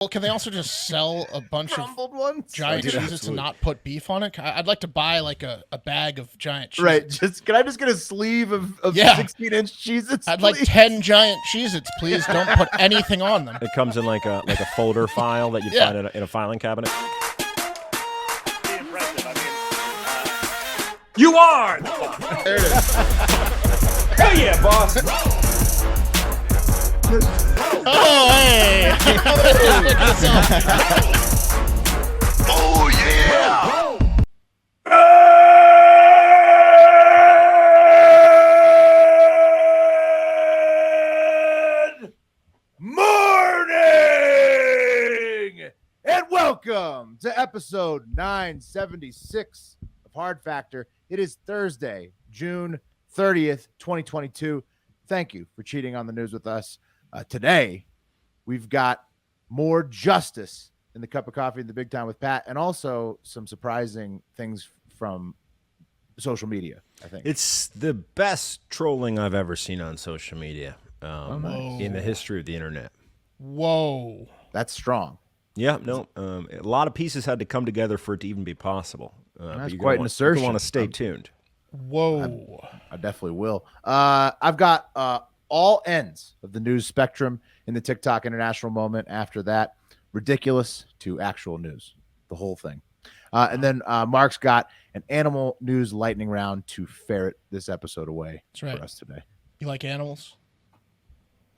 Well, can they also just sell a bunch of Crumbled ones? giant Dude, Cheez-Its and not put beef on it? I'd like to buy like a bag of giant Cheez-Its. Right. Can I just get a sleeve of 16-inch Cheez-Its? I'd like 10 giant Cheez-Its, please. Don't put anything on them. It comes in like a folder file that you find in a filing cabinet. You are! There it is. Hell yeah, boss! Oh, hey! Oh, yeah! Good morning! And welcome to episode 976 of Hard Factor. It is Thursday, June 30th, 2022. Thank you for cheating on the news with us. Today, we've got more justice in the cup of coffee in the big time with Pat, and also some surprising things from social media, I think. It's the best trolling I've ever seen on social media in the history of the internet. Whoa. That's strong. Yeah, no, a lot of pieces had to come together for it to even be possible. That's quite an assertion. You want to stay tuned. Whoa. I definitely will. I've got all ends of the news spectrum in the TikTok international moment. After that, ridiculous to actual news, the whole thing. And then Mark's got an animal news lightning round to ferret this episode away for us today. You like animals?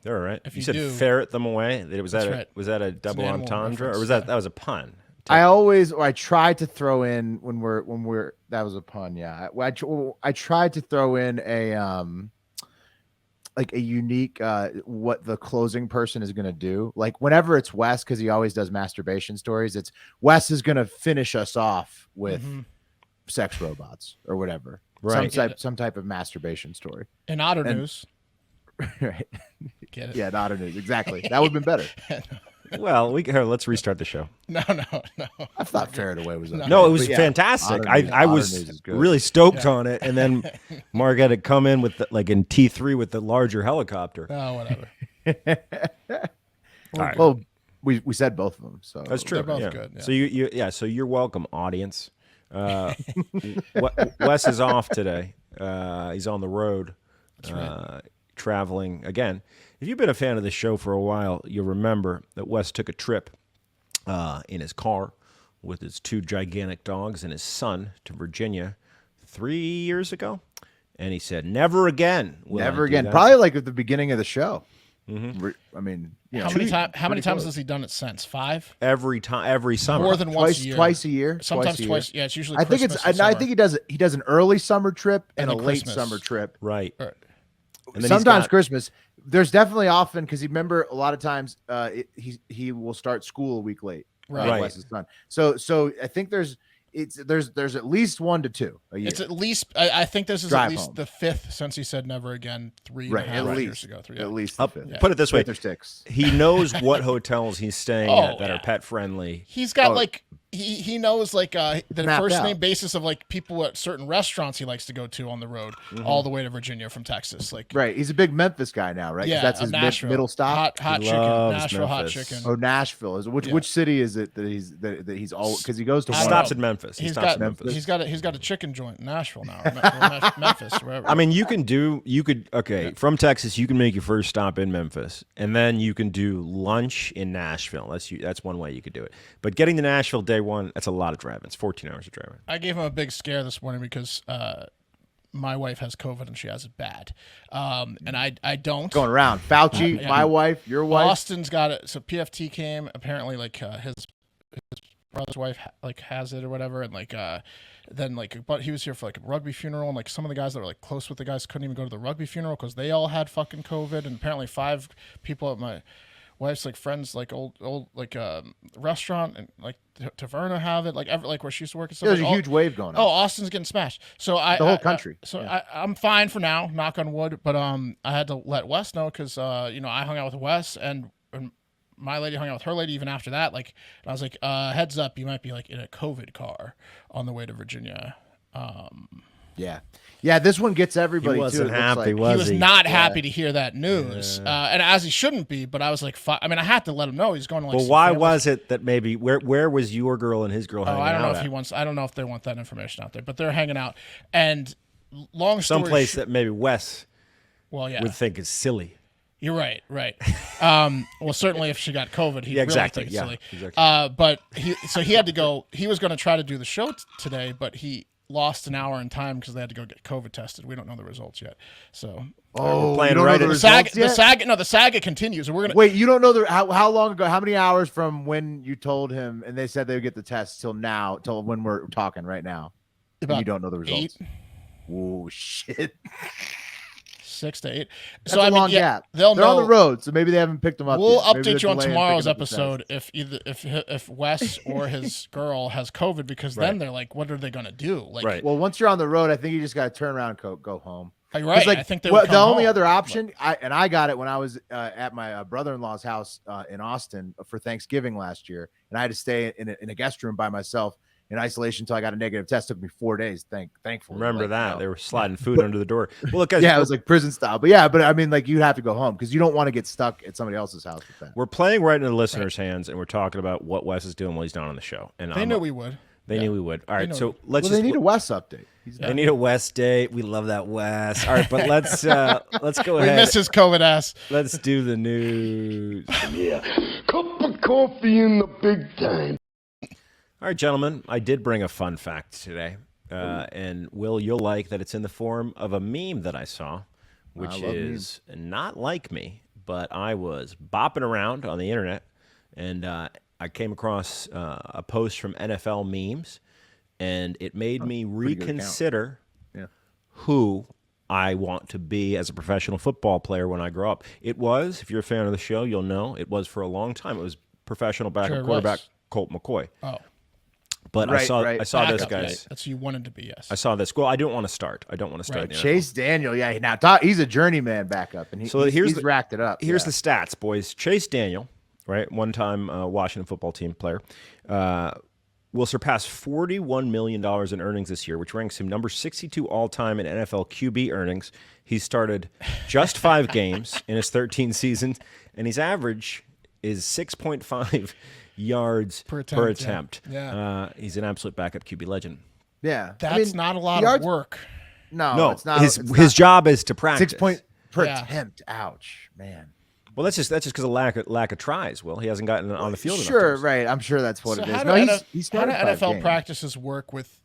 They're all right. If you you said do, ferret them away. Was that right. was that a double animal entendre, reference, or was that was a pun? I try to throw in when we're that was a pun. Yeah, I tried to throw in a like a unique what the closing person is going to do. Like whenever it's Wes, because he always does masturbation stories, it's Wes is going to finish us off with sex robots or whatever. Right. Some type of masturbation story. In otter news. Right. Get it? Yeah, not a news. Exactly. That would have been better. Well, let's restart the show. No. I thought Ferret Away was okay. No, it was fantastic. I was really stoked on it, and then Mark had to come in with in T3 with the larger helicopter. Oh, whatever. All right. Well, we said both of them, so That's true. They're both yeah. good. Yeah. So you're welcome, audience. Wes is off today. He's on the road, traveling again. If you've been a fan of the show for a while, you'll remember that Wes took a trip in his car with his two gigantic dogs and his son to Virginia 3 years ago. And he said, never again. Never again. Probably like at the beginning of the show. Mm-hmm. I mean, how many times has he done it since? 5? Every summer. More than once a year. Twice a year. Sometimes twice. Yeah, it's usually I think I think he does an early summer trip and a late Christmas. summer trip. Right. Right. And then sometimes Christmas. There's definitely often, because you remember a lot of times he will start school a week late. Right. Wes's son. So I think there's at least 1 to 2 a year. It's at least I think this is Drive at least home. the 5th since he said never again 3.5 years ago. At least the 5th. Put it this way. 5th or 6th. He knows what hotels he's staying at that are pet friendly. He's got he knows the first out. name basis of people at certain restaurants he likes to go to on the road all the way to Virginia from Texas. Right. He's a big Memphis guy now, right? 'Cause Yeah, that's his middle stop. Hot He chicken. loves Nashville hot Memphis. chicken. Oh, Nashville is which city is it that he's all, because he goes to I He don't one. stops know. at Memphis. He He's stops got at Memphis. he's got a chicken joint in Nashville now. Or Memphis, wherever. I mean, you could from Texas, you can make your first stop in Memphis, and then you can do lunch in Nashville. That's one way you could do it. But getting to Nashville day one, that's a lot of driving. It's 14 hours of driving. I gave him a big scare this morning because my wife has COVID and she has it bad, and I don't. Going around. Fauci, my wife, your wife. Austin's got it. So PFT came. Apparently, his brother's wife has it or whatever, and then but he was here for a rugby funeral, and some of the guys that were close with the guys couldn't even go to the rugby funeral because they all had fucking COVID, and apparently 5 people at my wife's friends old restaurant and Taverna have it where she used to work and stuff. There's a huge wave going on. Oh, Austin's getting smashed. So the whole country. I'm fine for now, knock on wood. But I had to let Wes know because I hung out with Wes and my lady hung out with her lady even after that. And I was like, heads up, you might be in a COVID car on the way to Virginia. Yeah. Yeah, this one gets everybody, He too. wasn't it looks happy, like. was He was he? not happy to hear that news, and as he shouldn't be. But I was like, I mean, I had to let him know he's going to like. Well, see why family. was it that maybe where was your girl and his girl hanging out? I don't know if at? he wants. I don't know if they want that information out there, but they're hanging out. And long story Someplace that maybe Wes well, yeah, would think is silly. you're right. Well, certainly if she got COVID, he'd Yeah, exactly. really think it's Yeah, silly. exactly. But he had to go. He was going to try to do the show today, but he lost an hour in time because they had to go get COVID tested. We don't know the results yet. So Oh, playing you don't right know in the the results yet? the saga continues. And we're gonna Wait, you don't know how long ago, how many hours from when you told him and they said they would get the test till now, till when we're talking right now? And about you don't know the results. 8, Oh, shit. 6 to 8. That's a long gap. They're on the road, so maybe they haven't picked them up We'll yet. Maybe update you they're on delaying tomorrow's picking up the test. episode if Wes or his girl has COVID, because then they're like, what are they going to do? Like, Right. Well, once you're on the road, I think you just got to turn around and go home. You're right. Like, I think they well, would the come only home, other option, I got it when I was at my brother-in-law's house in Austin for Thanksgiving last year, and I had to stay in a guest room by myself in isolation until I got a negative test. It took me 4 days. Thankfully. Remember Like, that you know. they were sliding food under the door. Well, look, guys, Yeah, it was like prison style. But I mean, like, you'd have to go home because you don't want to get stuck at somebody else's house with that. we're playing right into the listeners' hands, and we're talking about what Wes is doing while he's not on the show. And They knew we would. They knew we would. All right, know so we let's Well, just they need a Wes update. they need a Wes day. We love that Wes. All right, but let's go We ahead. miss his COVID ass. Let's do the news. Yeah. Cup of coffee in the big time. All right, gentlemen, I did bring a fun fact today. And Will, you'll like that it's in the form of a meme that I saw, which love is not like me, but I was bopping around on the internet, and I came across a post from NFL memes, and it made me pretty good account. reconsider Yeah. who I want to be as a professional football player when I grow up. It was, if you're a fan of the show, you'll know, it was for a long time. It was professional backup Sure it quarterback was. Colt McCoy. Oh, But Right, I saw right. this, backup, guys. yeah. That's who you wanted to be. Yes. I saw this. Well, I don't want to start. I don't want to start. Right. in the NFL. Chase Daniel, yeah. Now he's a journeyman backup, and he's racked it up. Here's yeah. the stats, boys. Chase Daniel, right, one-time Washington football team player, will surpass $41 million in earnings this year, which ranks him number 62 all-time in NFL QB earnings. He started just 5 games in his 13 seasons, and his average is 6.5 yards per attempt. Yeah. He's an absolute backup QB legend. Yeah, That's not a lot yards- of work. No, it's not. His job is to practice. 6 point per Yeah. attempt. Ouch, man. Well, that's just because of lack of tries. Will he hasn't gotten on the field enough Sure, times. right. I'm sure that's what So it is. how No, do he how started do 5 NFL games. practices work with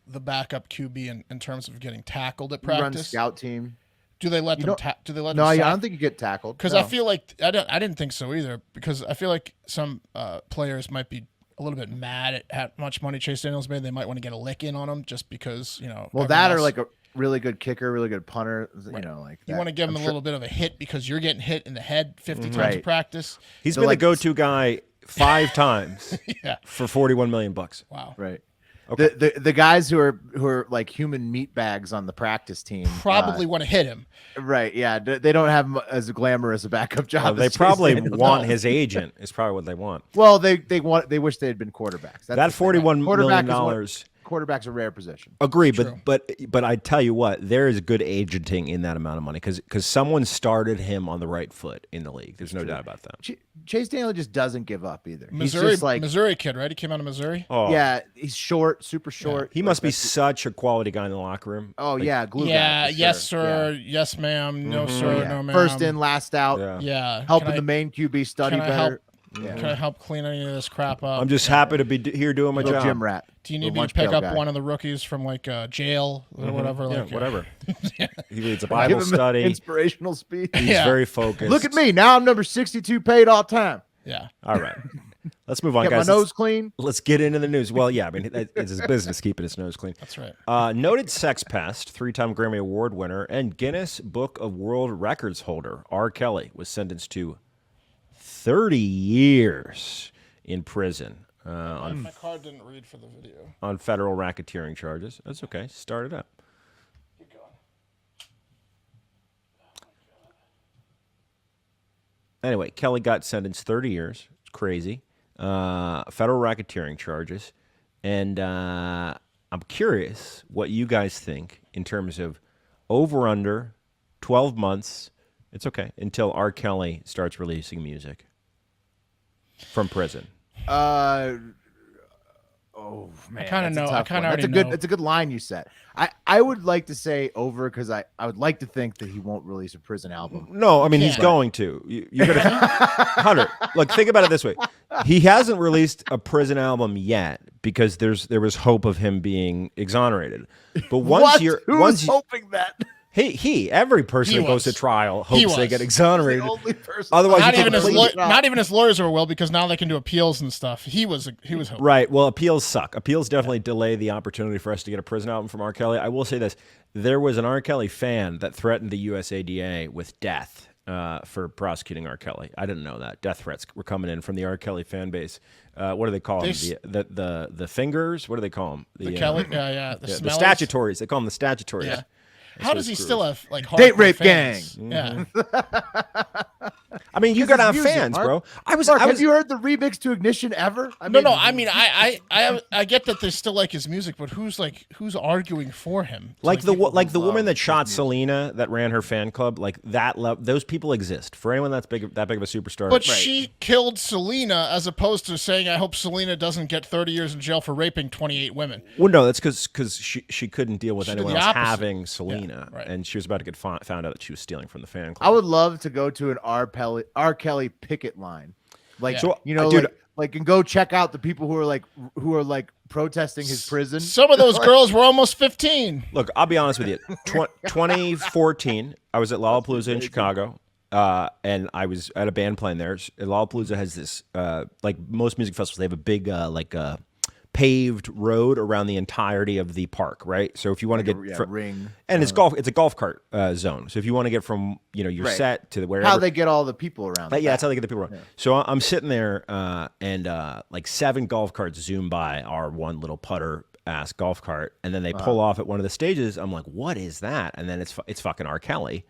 the backup QB in terms of getting tackled at He runs practice? scout team. Do they let You them? don't- Do they let No, them? I sack? don't think you get tackled. Because no. I feel like I didn't think so either. Because I feel like some players might be a little bit mad at how much money Chase Daniels made. They might want to get a lick in on him just because Well, everyone that or else- like a really good kicker, really good punter. You know, like you that. want to give him I'm a sure- little bit of a hit because you're getting hit in the head 50 times Right. in practice. He's So, been like- the go-to guy 5 times Yeah. for $41 million. Wow. Right. Okay. The guys who are like human meat bags on the practice team Probably want to hit him. right. Yeah, they don't have as glamorous a backup job. Well, they as Chase probably Daniels. want his agent. Is probably what they want. Well, they wish they had been quarterbacks. That's That the thing. $41 Quarterback million is dollars. Quarterback's a rare position. Agree, True. but I tell you what, there is good agenting in that amount of money because someone started him on the right foot in the league. There's no doubt about that. Chase Daniel just doesn't give up either. Missouri, He's just like, Missouri kid, right? He came out of Missouri. Oh, yeah, he's short, super short. he Like, must be that's- such a quality guy in the locker room. Oh yeah, glue Yeah. guy. for Yes, sure. sir. Yeah. Yes, ma'am. No, Mhm. sir. Yeah. No, ma'am. First in, last out. Yeah. Yeah. Helping Can I- the main QB study can I better. Can I help clean any of this crap up? I'm just happy to be here doing my Little job. gym rat. Do you need Little me to lunch pick pail up guy. one of the rookies from like jail or whatever? Yeah, Like, whatever. He reads a Give Bible him an study. inspirational speech. He's Yeah. very focused. Look at me now. I'm number 62 paid all time. Yeah. All right. Let's move on, Get guys. my nose clean. Let's get into the news. Well, yeah, I mean, it's his business keeping his nose clean. That's right. Noted sex pest, 3-time Grammy Award winner, and Guinness Book of World Records holder R. Kelly was sentenced to 30 years in prison My card didn't read for the video. on federal racketeering charges. That's okay. Start it up. Keep going. Anyway, Kelly got sentenced 30 years. It's crazy. Federal racketeering charges. And I'm curious what you guys think in terms of over under 12 months. It's okay until R. Kelly starts releasing music from prison. Oh man, I kind of that's a know. I tough kind one. of already know. It's a good line you set. I would like to say over because I would like to think that he won't release a prison album. No, I mean he's Yeah. going to. You're gonna, Hunter. Look, think about it this way: he hasn't released a prison album yet because there was hope of him being exonerated. But Who's hoping that? Every person He that goes to was. trial He hopes they was. get The exonerated. only person. Otherwise, Not you even, take his plea- not even his lawyers will because now they can do appeals and stuff. He was hoping. Right. Well, appeals suck. Appeals definitely delay the opportunity for us to get a prison album from R. Kelly. I will say this. There was an R. Kelly fan that threatened the USADA with death for prosecuting R. Kelly. I didn't know that. Death threats were coming in from the R. Kelly fan base. What do they call them? The fingers? What do they call them? The Kelly, the the smellies. statutories. They call them the statutories. Yeah. How does he still have like Date hardcore rape fans? Mm-hmm. Yeah. I mean, you Because gotta it's have music, fans, Mark. bro. Mark, have you heard the remix to Ignition ever? No. I mean, I get that they still like his music, but who's arguing for him? Like the love woman that shot his music. Selena that ran her fan club, like that. Those people exist. For anyone that big of a superstar, But she killed Selena, as opposed to saying, "I hope Selena doesn't get 30 years in jail for raping 28 women." well, no, that's because she couldn't deal with She did anyone the else opposite. having Selena, right. and she was about to get found out that she was stealing from the fan club. I would love to go to an R. Kelly picket line, like Yeah. So, you know, dude, like and go check out the people who are like protesting his prison. Some of those girls were almost 15. Look, I'll be honest with you. 2014, I was at Lollapalooza in Chicago, and I was at a band playing there. Lollapalooza has this, like most music festivals, they have a big paved road around the entirety of the park, right? So if you want to get ring, and it's a golf cart zone. So if you want to get from your set to wherever, how they get all the people around. yeah, that's how they get the people around. Yeah. So I'm sitting there, and like 7 golf carts zoom by our one little putter ass golf cart, and then they pull off at one of the stages. I'm like, what is that? And then it's fucking R. Kelly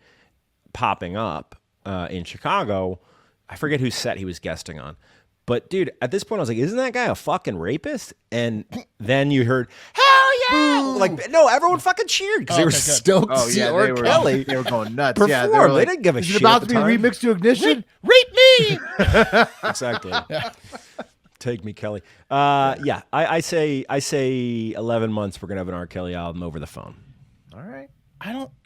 popping up in Chicago. I forget whose set he was guesting on. But dude, at this point, I was like, "Isn't that guy a fucking rapist?" And then you heard, "Hell yeah!" Like, no, everyone fucking cheered because they were stoked to see R. Kelly. They were going nuts. Perform. Yeah, they were like, They didn't give a "Is it shit about at to the be time." remixed to Ignition? Rape me! Exactly. Take me, Kelly. Yeah, I say 11 months. We're gonna have an R. Kelly album over the phone. All right.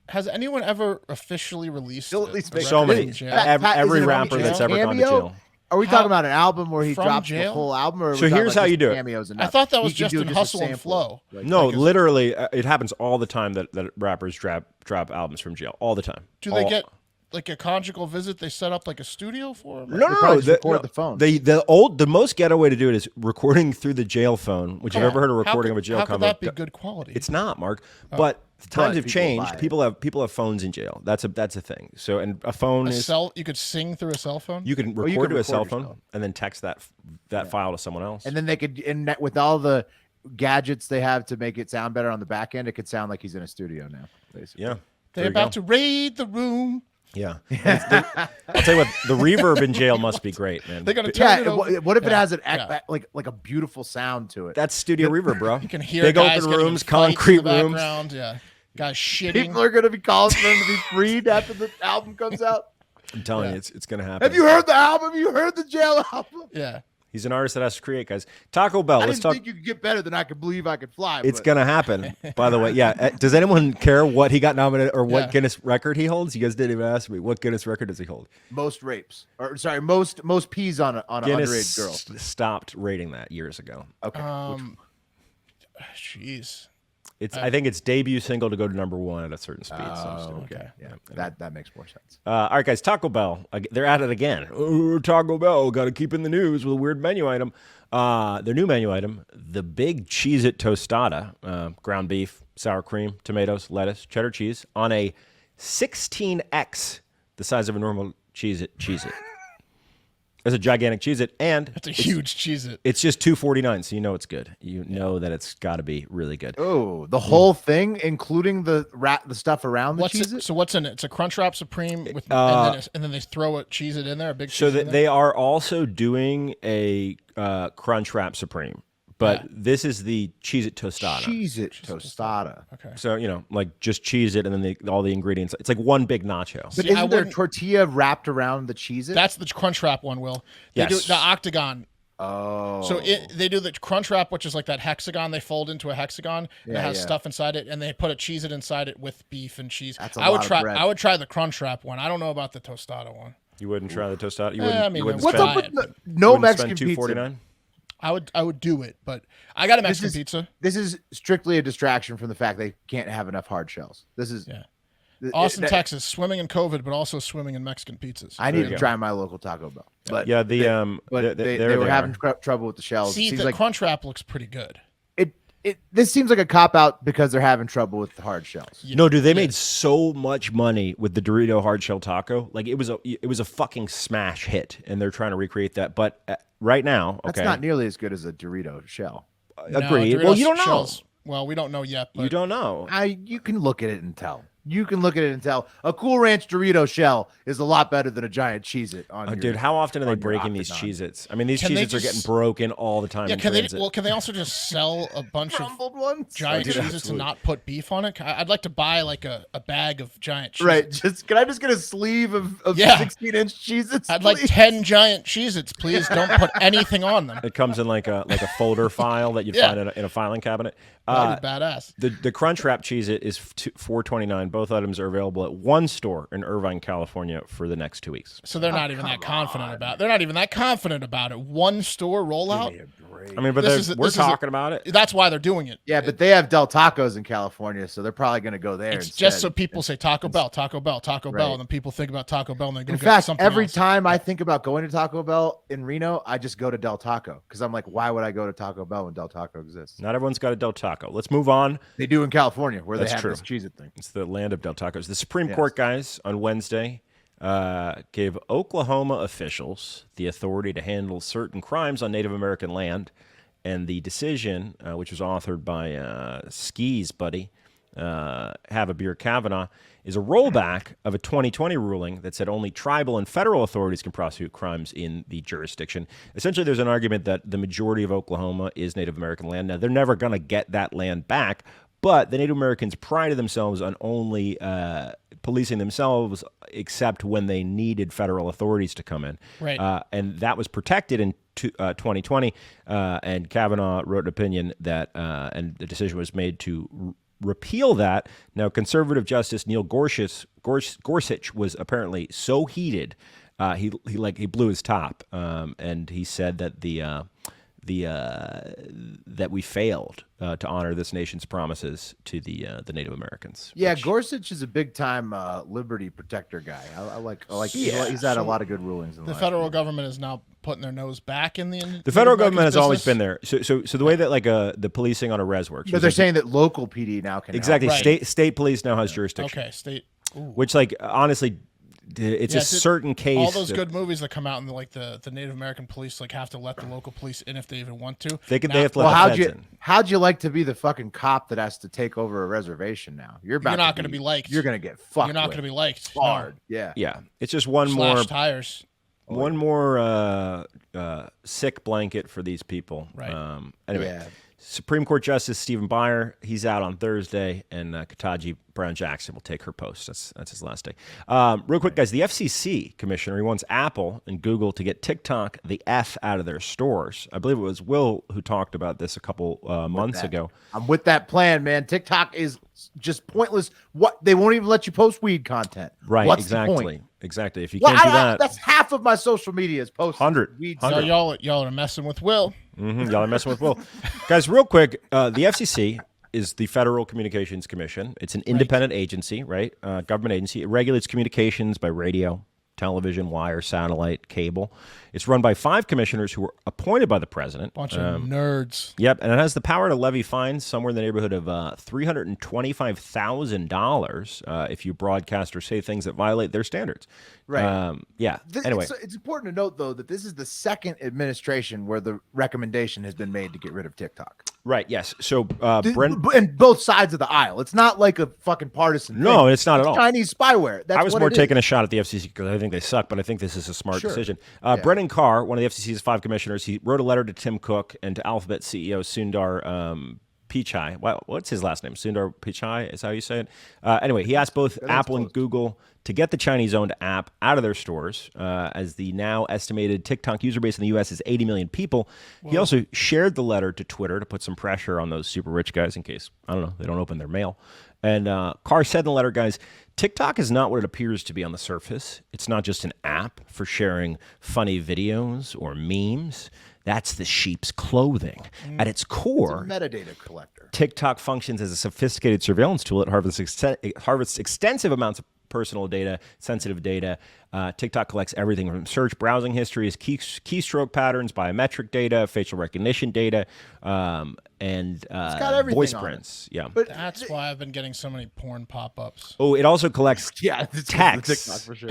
Has anyone ever officially released Still at least a make So record many. from jail? Every is it a rapper that's ever gone to cameo? jail. Are we talking about an album where he From drops the jail? whole album? Or are we So talking here's about how you just do it. cameos and I nothing? thought that was He can just do in a Hustle and sample. Flow. Like, No, literally, it happens all the time that rappers drop albums from jail. All the time. Do they get like a conjugal visit? They set up like a studio for him? No, probably just record the phone. The most ghetto way to do it is recording through the jail phone, which you've ever heard a recording of a jail How could combo. that be good quality? It's not, Mark. But times have people changed. buy it. People have phones in jail. That's a thing. So and a phone is You could sing through a cell phone? you can you record can to a cell record phone yourself. and then text that file to someone else. And then they could, with all the gadgets they have to make it sound better on the back end, it could sound like he's in a studio now. Basically. yeah, They're about to raid the room. Yeah. I'll tell you what, the reverb in jail must be great, man. They're gonna turn it over. What if it Yeah, has yeah. like a beautiful sound to it? That's studio reverb, bro. You can hear big guys open getting in rooms, fights in concrete the rooms. background. Yeah, guys shitting. People are gonna be calling for him to be freed after the album comes out. I'm telling you, it's gonna happen. Have you heard the album? Have you heard the jail album? Yeah. He's an artist that has to create, guys. Taco Bell. I Let's didn't talk. think you could get better than I Could Believe I Could Fly. It's but gonna happen. By the way, yeah. Does anyone care what he got nominated or what Yeah. Guinness record he holds? You guys didn't even ask me. What Guinness record does he hold? most rapes, or sorry, most peas on an Guinness underage girl. stopped rating that years ago. Okay. Jeez. I think it's debut single to go to #1 at a certain speed. Okay. Yeah, that makes more sense. All right, guys. Taco Bell. They're at it again. Oh, Taco Bell got to keep in the news with a weird menu item. Their new menu item: the big Cheez-It tostada, ground beef, sour cream, tomatoes, lettuce, cheddar cheese on a 16x the size of a normal Cheez-It. It's a gigantic Cheez-It, and That's a huge Cheez-It. it's just $2.49, so you know it's good. You know that it's got to be really good. Oh, the whole thing, including the stuff around the cheese. So what's in it? It's a Crunchwrap Supreme with, and then they throw a Cheez-It in there, a big So Cheez-It in that there? they are also doing a Crunchwrap Supreme, but this is the Cheez-It tostada. Cheez-It tostada. Okay. So, like just Cheez-It and then all the ingredients. It's like one big nacho. But See, isn't there tortilla wrapped around the Cheez-It? That's the crunch wrap one, Will. They do Yes. the octagon. Oh. So they do the crunch wrap, which is like that hexagon. They fold into a hexagon. And it has yeah. stuff inside it, and they put a Cheez-It inside it with beef and cheese. That's a I would lot of try. bread. I would try the crunch wrap one. I don't know about the tostada one. You wouldn't try the tostada? You I wouldn't, mean, you wouldn't What's spend, up with spend- no wouldn't Mexican spend pizza? $2.49? I would do it, but I got a Mexican pizza. This is strictly a distraction from the fact they can't have enough hard shells. This is Austin, Texas, swimming in COVID, but also swimming in Mexican pizzas. I need to try my local Taco Bell. But Yeah, they were having trouble with the shells. See, Seems the like crunch wrap looks pretty good. this seems like a cop out because they're having trouble with the hard shells. No, dude, they made so much money with the Dorito hard shell taco. Like it was a fucking smash hit, and they're trying to recreate that. But right now, That's okay, not nearly as good as a Dorito shell. agreed. No, Well, you don't know. shells- Well, we don't know yet. But You don't know. You can look at it and tell. You can look at it and tell. A Cool Ranch Dorito shell is a lot better than a giant Cheez-It on your, Dude, how often are they on your breaking these octagon. Cheez-Its? I mean, these Can they Cheez-Its are getting just- broken all the time. Yeah, in can they? transit. Well, can they also just sell a bunch of crumbled ones? giant Dude, Cheez-Its and not put beef on it? I'd like to buy like a bag of giant Cheez-Its. Right. Can I just get a sleeve of Yeah. 16-inch Cheez-Its? I'd like please? 10 giant Cheez-Its, please. Don't put anything on them. It comes in like a folder file that you'd Yeah. find in a filing cabinet. That'd be badass. The Crunch Wrap Cheez-It is $4.29. Both items are available at one store in Irvine, California, for the next 2 weeks. So they're not even that confident about. They're not even that confident about it. One store rollout. I mean, but we're talking about it. That's why they're doing it. Yeah, but they have Del Tacos in California, so they're probably going to go there. It's instead. just so people say Taco Bell, Taco Bell, Taco Bell, Right. and then people think about Taco Bell and they go In get fact, something every else. time I think about going to Taco Bell in Reno, I just go to Del Taco because I'm like, why would I go to Taco Bell when Del Taco exists? Not everyone's got a Del Taco. Let's move on. They do in California where That's they have true. this Cheez-It thing. It's the land of Del Tacos. The Supreme Court, guys, on Wednesday gave Oklahoma officials the authority to handle certain crimes on Native American land. And the decision, which was authored by Ski's buddy, Have a Beer Kavanaugh, is a rollback of a 2020 ruling that said only tribal and federal authorities can prosecute crimes in the jurisdiction. Essentially, there's an argument that the majority of Oklahoma is Native American land. Now, they're never going to get that land back, but the Native Americans prided themselves on only policing themselves except when they needed federal authorities to come in. Right. And that was protected in 2020, and Kavanaugh wrote an opinion that, and the decision was made to repeal that. Now, conservative Justice Neil Gorsuch was apparently so heated, he blew his top, and he said that that we failed to honor this nation's promises to the Native Americans. Yeah, Gorsuch is a big time liberty protector guy. I like. He's had a lot of good rulings. In The last federal year. government is now putting their nose back in the. The federal government has business. always been there. So the way that the policing on a res works. But is they're like- saying that local PD now can exactly. Right. State police now has jurisdiction. Okay, state. Ooh. Which, like, honestly, it's Yeah, a certain case. All those that good movies that come out and the Native American police like have to let the local police in if they even want to. They Now- have to let Well, the feds in. how'd you like to be the fucking cop that has to take over a reservation now? You're not going to be liked. You're going to get fucked. You're not with going to be liked. hard. Yeah. Yeah, it's just one Slash tires. more sick blanket for these people. Right. Anyway, Yeah. Supreme Court Justice Stephen Breyer, he's out on Thursday, and Ketanji Brown Jackson will take her post. That's his last day. Real quick, guys, the FCC Commissioner, he wants Apple and Google to get TikTok the F out of their stores. I believe it was Will who talked about this a couple months ago. I'm with that plan, man. TikTok is just pointless. What they won't even let you post weed content. Right, What's the point? exactly. If you Well, can't do that, that's half of my social media is posted 100. weed. So stuff. y'all are messing with Will. y'all are messing with Will. Guys, real quick, the FCC is the Federal Communications Commission. It's an independent agency, right? Government agency. It regulates communications by radio, television, wire, satellite, cable. It's run by 5 commissioners who were appointed by the president. Bunch of nerds. Yep, and it has the power to levy fines somewhere in the neighborhood of $325,000 if you broadcast or say things that violate their standards. Right. Yeah. Anyway, it's important to note, though, that this is the second administration where the recommendation has been made to get rid of TikTok. right. Yes. So Brent. And both sides of the aisle. It's not like a fucking partisan No, thing. it's not at all. Chinese spyware. That's I was what more it taking is. a shot at the FCC because I think they suck, but I think this is a smart decision. Brendan Carr, one of the FCC's 5 commissioners, he wrote a letter to Tim Cook and to Alphabet CEO Sundar Pichai. What's his last name? Sundar Pichai is how you say it. Anyway, he asked both Apple and Google to get the Chinese-owned app out of their stores, as the now estimated TikTok user base in the U.S. is 80 million people. Whoa. He also shared the letter to Twitter to put some pressure on those super rich guys in case, I don't know, they don't open their mail. And Carr said in the letter, guys, TikTok is not what it appears to be on the surface. It's not just an app for sharing funny videos or memes. That's the sheep's clothing. At its core, it's a metadata collector. TikTok functions as a sophisticated surveillance tool. It harvests extensive amounts of personal data, sensitive data. TikTok collects everything from search, browsing histories, keystroke patterns, biometric data, facial recognition data, and voice prints. Yeah, but that's why I've been getting so many porn pop-ups. Oh, it also collects text TikTok for sure.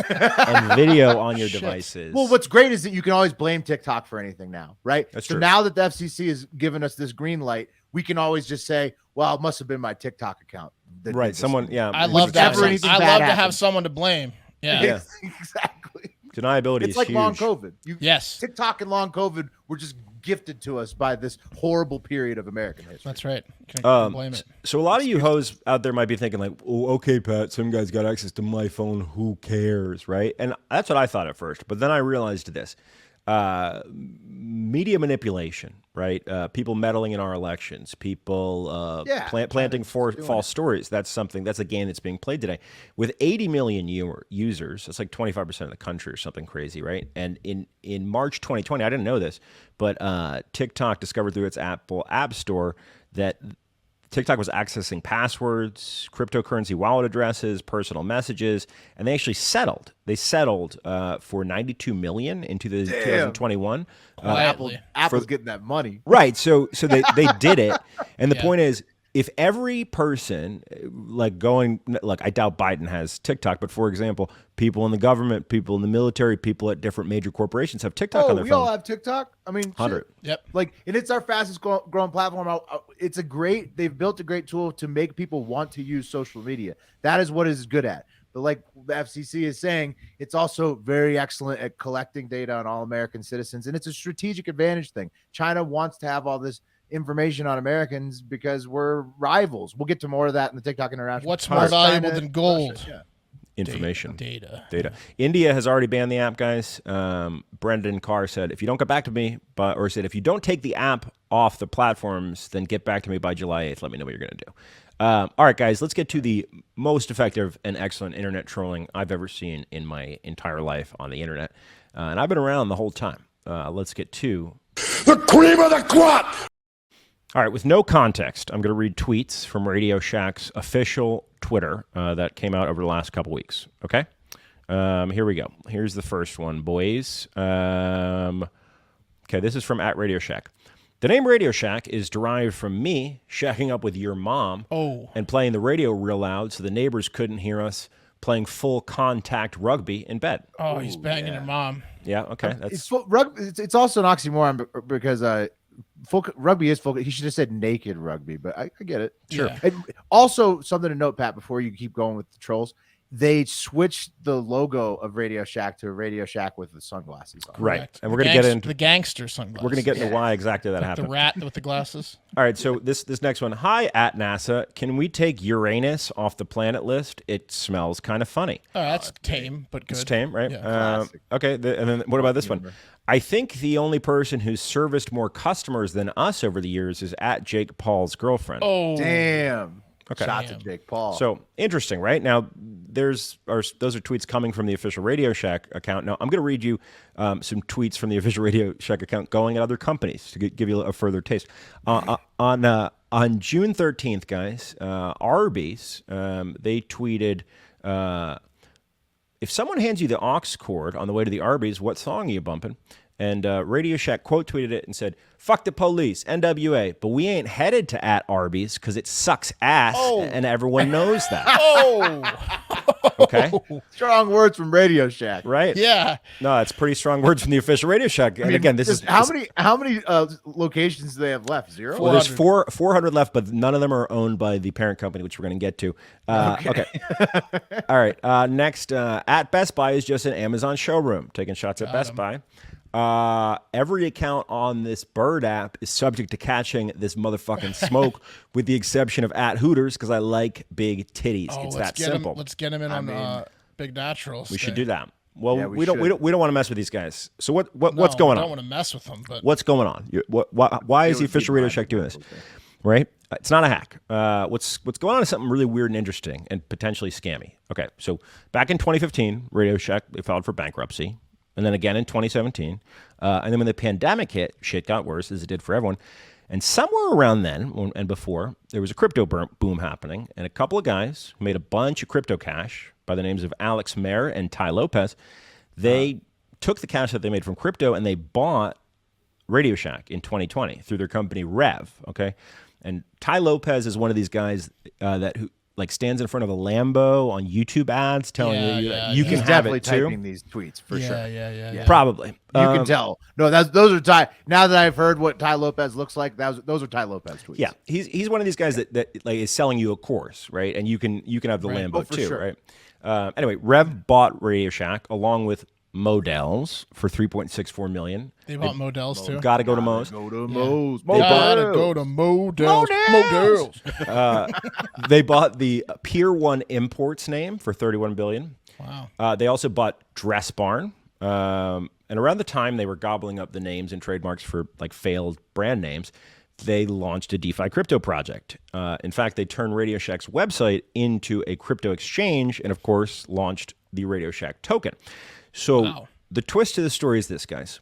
and video on your devices. Well, what's great is that you can always blame TikTok for anything now, right? That's so true. Now that the FCC has given us this green light, we can always just say, well, it must have been my TikTok account. Right. Someone, I love that. I love to have someone to blame. Yeah. Exactly. Deniability it's is like huge. long COVID. Yes. TikTok and long COVID were just gifted to us by this horrible period of American history. That's right. Can't blame it. So a lot of you hoes out there might be thinking like, oh, okay, Pat, some guy's got access to my phone. Who cares, right? And that's what I thought at first. But then I realized this. Media manipulation, right? People meddling in our elections, people planting false stories. That's a game that's being played today. With 80 million users, that's like 25% of the country or something crazy, right? And in March 2020, I didn't know this, but TikTok discovered through its Apple App Store that TikTok was accessing passwords, cryptocurrency wallet addresses, personal messages, and they actually settled. They settled for $92 million in 2021. Apple's getting that money, right? So they did it, and the point is, if every person I doubt Biden has TikTok, but for example, people in the government, people in the military, people at different major corporations have TikTok on their phone. We all have TikTok. I mean, 100. Yep. And it's our fastest growing platform. They've built a great tool to make people want to use social media. That is what it's good at. But like the FCC is saying, it's also very excellent at collecting data on all American citizens. And it's a strategic advantage thing. China wants to have all this information on Americans because we're rivals. We'll get to more of that in the TikTok interaction. What's more valuable than gold? Russia, Information. Data. India has already banned the app, guys. Brendan Carr said, if you don't get back to me, if you don't take the app off the platforms, then get back to me by July 8th. Let me know what you're going to do. All right, guys, let's get to the most effective and excellent internet trolling I've ever seen in my entire life on the internet. And I've been around the whole time. Let's get to the cream of the crop. All right, with no context, I'm going to read tweets from RadioShack's official Twitter that came out over the last couple weeks. Okay? Here we go. Here's the first one, boys. Okay, this is from @RadioShack. The name RadioShack is derived from me shacking up with your mom and playing the radio real loud so the neighbors couldn't hear us playing full contact rugby in bed. Oh, he's banging your mom. Yeah, okay. It's also an oxymoron because rugby is full. He should have said naked rugby, but I get it. Sure. Yeah. And also, something to note, Pat, before you keep going with the trolls, they switched the logo of Radio Shack to Radio Shack with the sunglasses on. Right. Correct. And we're going to get into the gangster sunglasses. We're going to get into why exactly that happened. The rat with the glasses. All right, so this next one. Hi, @NASA. Can we take Uranus off the planet list? It smells kind of funny. Oh, that's tame, but good. It's tame, right? Yeah. Okay, and then what about this one? I think the only person who's serviced more customers than us over the years is @Jake Paul's girlfriend. Oh, damn. Okay. Shots at Jake Paul. So interesting, right? Now, those are tweets coming from the official Radio Shack account. Now, I'm going to read you some tweets from the official Radio Shack account going at other companies to give you a further taste. On June 13th, guys, Arby's, they tweeted, if someone hands you the aux cord on the way to the Arby's, what song are you bumping? And Radio Shack quote tweeted it and said, fuck the police, NWA, but we ain't headed to @Arby's because it sucks ass, and everyone knows that. Okay, Strong words from Radio Shack. right? Yeah. No, it's pretty strong words from the official Radio Shack. And again, this is how many locations do they have left? Zero. Well, there's 400 left, but none of them are owned by the parent company, which we're going to get to. Okay. All right. Next, at Best Buy is just an Amazon showroom, taking shots at Best Buy. Every account on this Bird app is subject to catching this motherfucking smoke, with the exception of at Hooters, because I like big titties. It's that simple. Let's get him in on Big Naturals. We should do that. Well, Yeah, we don't want to mess with these guys. So what's going on? I don't want to mess with them, but What's going on? Why is the official Radio Shack doing this? Right? It's not a hack. What's going on is something really weird and interesting and potentially scammy. Okay, so back in 2015, Radio Shack, they filed for bankruptcy. And then again in 2017. And then when the pandemic hit, shit got worse, as it did for everyone. And somewhere around then and before, there was a crypto boom happening. And a couple of guys made a bunch of crypto cash by the names of Alex Mayer and Ty Lopez. They took the cash that they made from crypto and they bought Radio Shack in 2020 through their company Rev. Okay. And Ty Lopez is one of these guys who stands in front of a Lambo on YouTube ads telling you you can He's have definitely it too. typing these tweets for sure. Yeah. Probably. You can tell. No, those are Ty. Now that I've heard what Ty Lopez looks like, those are Ty Lopez tweets. Yeah, he's one of these guys that is selling you a course, right? And you can have the Lambo too, sure. right? Anyway, Rev bought Radio Shack along with Models for $3.64 million. They bought Models too. Got to go to Mo's. Go to Mo's. Gotta go to Models. They bought the Pier 1 Imports name for $31 billion. Wow. They also bought Dress Barn. And around the time they were gobbling up the names and trademarks for failed brand names, they launched a DeFi crypto project. In fact, they turned Radio Shack's website into a crypto exchange and, of course, launched the Radio Shack token. So the twist to the story is this, guys.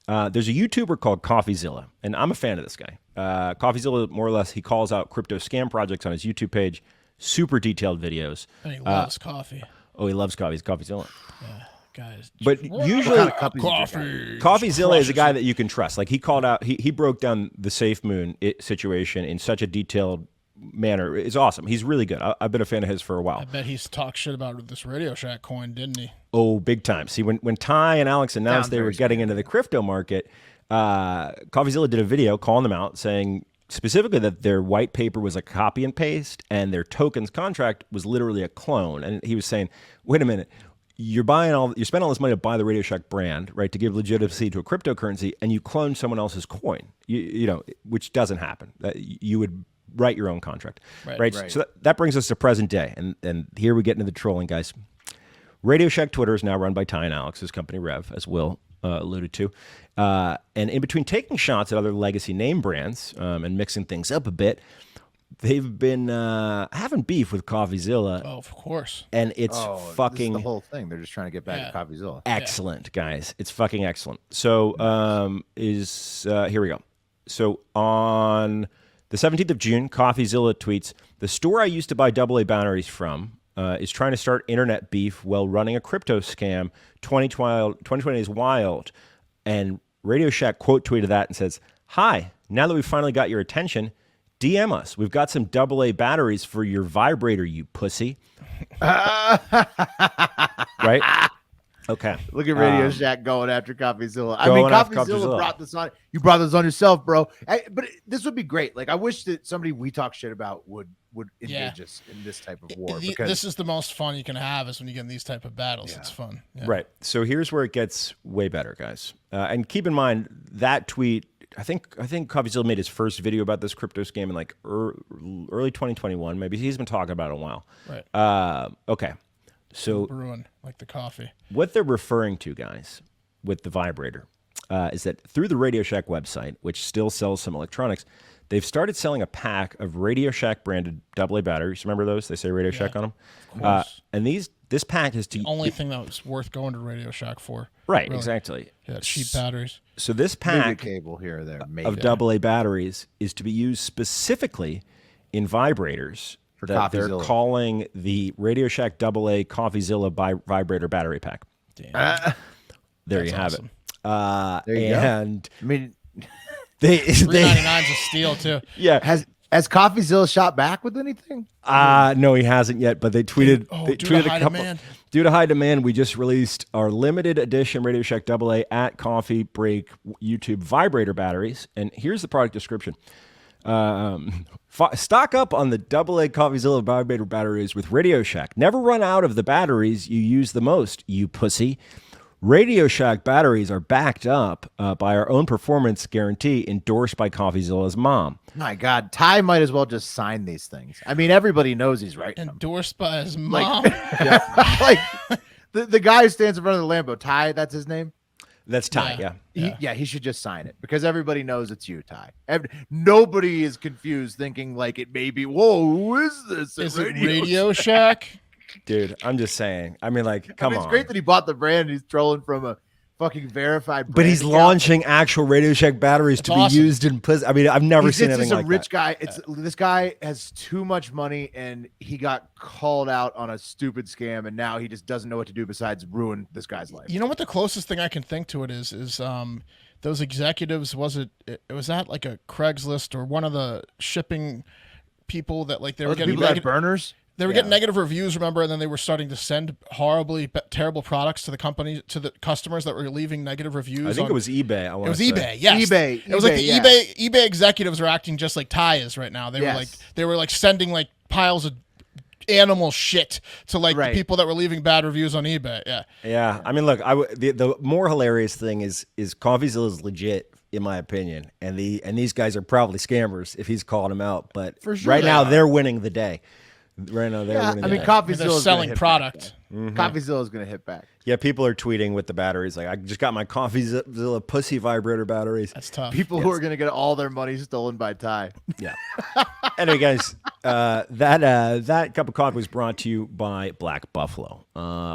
There's a YouTuber called CoffeeZilla, and I'm a fan of this guy. CoffeeZilla, more or less, he calls out crypto scam projects on his YouTube page. Super detailed videos. And he loves coffee. Oh, he loves coffee. He's CoffeeZilla. Yeah, guys. But usually, Coffee. CoffeeZilla is a guy that you can trust. He called out, he broke down the Safe Moon situation in such a detailed manner. It's awesome. He's really good. I've been a fan of his for a while. I bet he's talked shit about this Radio Shack coin, didn't he? Oh, big time. See, when Ty and Alex announced they were getting into the crypto market, CoffeeZilla did a video calling them out, saying specifically that their white paper was a copy and paste and their tokens contract was literally a clone. And he was saying, wait a minute, you're spending all this money to buy the Radio Shack brand, right, to give legitimacy to a cryptocurrency, and you clone someone else's coin, which doesn't happen. You would write your own contract, right? So that brings us to present day, and here we get into the trolling, guys. Radio Shack Twitter is now run by Ty and Alex's company Rev, as Will alluded to, and in between taking shots at other legacy name brands and mixing things up a bit, they've been having beef with CoffeeZilla. Oh, of course. And it's fucking this is the whole thing. They're just trying to get back to CoffeeZilla. Excellent, guys. It's fucking excellent. So here we go. So on the 17th of June, CoffeeZilla tweets, "The store I used to buy AA batteries from is trying to start internet beef while running a crypto scam. 2020 is wild." And Radio Shack quote tweeted that and says, "Hi, now that we finally got your attention, DM us. We've got some AA batteries for your vibrator, you pussy." Right? Okay. Look at Radio Shack going after CoffeeZilla. I mean, CoffeeZilla brought this on. You brought this on yourself, bro. But this would be great. I wish that somebody we talk shit about would engage us in this type of war. Because this is the most fun you can have is when you get in these type of battles. Yeah. It's fun. Yeah. Right. So here's where it gets way better, guys. And keep in mind that tweet, I think CoffeeZilla made his first video about this crypto scam in early 2021. Maybe he's been talking about it a while. Right. Okay. So brewing like the coffee. What they're referring to, guys, with the vibrator, is that through the Radio Shack website, which still sells some electronics, they've started selling a pack of Radio Shack branded AA batteries. Remember those? They say Radio Shack on them. Of course. And this pack is the only thing that was worth going to Radio Shack for. Right. Really. Exactly. Yeah, cheap batteries. So this pack cable here or there, of AA batteries is to be used specifically in vibrators that they're calling the Radio Shack AA CoffeeZilla vibrator battery pack. Damn. There you have awesome. It. There you and go. I mean, they $3.99's a steal too. Yeah. Has CoffeeZilla shot back with anything? No, he hasn't yet, but they tweeted. They due to tweeted high a couple. demand. Due to high demand, we just released our limited edition RadioShack AA at Coffee Break YouTube vibrator batteries. And here's the product description. Stock up on the AA CoffeeZilla vibrator batteries with RadioShack. Never run out of the batteries you use the most, you pussy. RadioShack batteries are backed up by our own performance guarantee endorsed by CoffeeZilla's mom. My God, Ty might as well just sign these things. I mean, everybody knows he's right. Endorsed by his mom. Like the guy who stands in front of the Lambo, Ty, that's his name. That's Ty, yeah. He should just sign it because everybody knows it's you, Ty. Nobody is confused thinking like it may be, whoa, who is this? Is it Radio Shack? Dude, I'm just saying. I mean, like, come on. It's great that he bought the brand. He's trolling from a fucking verified brand. But he's account. launching actual RadioShack batteries to awesome. be used in pussy. I mean, I've never seen anything He's a like rich that. guy. This guy has too much money, and he got called out on a stupid scam, and now he just doesn't know what to do besides ruin this guy's life. You know what the closest thing I can think to it is those executives, was that like a Craigslist or one of the shipping people that like they were getting people that had burners. They were getting negative reviews, remember, and then they were starting to send terrible products to the company, to the customers that were leaving negative reviews. I think it was eBay. It was eBay, yes. eBay. It was like the eBay executives are acting just like Ty is right now. They were like sending like piles of animal shit to like the people that were leaving bad reviews on eBay. Yeah. Yeah. I mean, look, the more hilarious thing is CoffeeZilla is legit, in my opinion, and these guys are probably scammers if he's calling them out. But For sure right now, are. they're winning the day. Right now, they're winning. I mean, the day. CoffeeZilla They're is selling hit product. Back, CoffeeZilla is going to hit back. Yeah, people are tweeting with the batteries. Like, I just got my CoffeeZilla pussy vibrator batteries. That's tough. People who are going to get all their money stolen by Ty. Yeah. Anyway, guys, that cup of coffee was brought to you by Black Buffalo.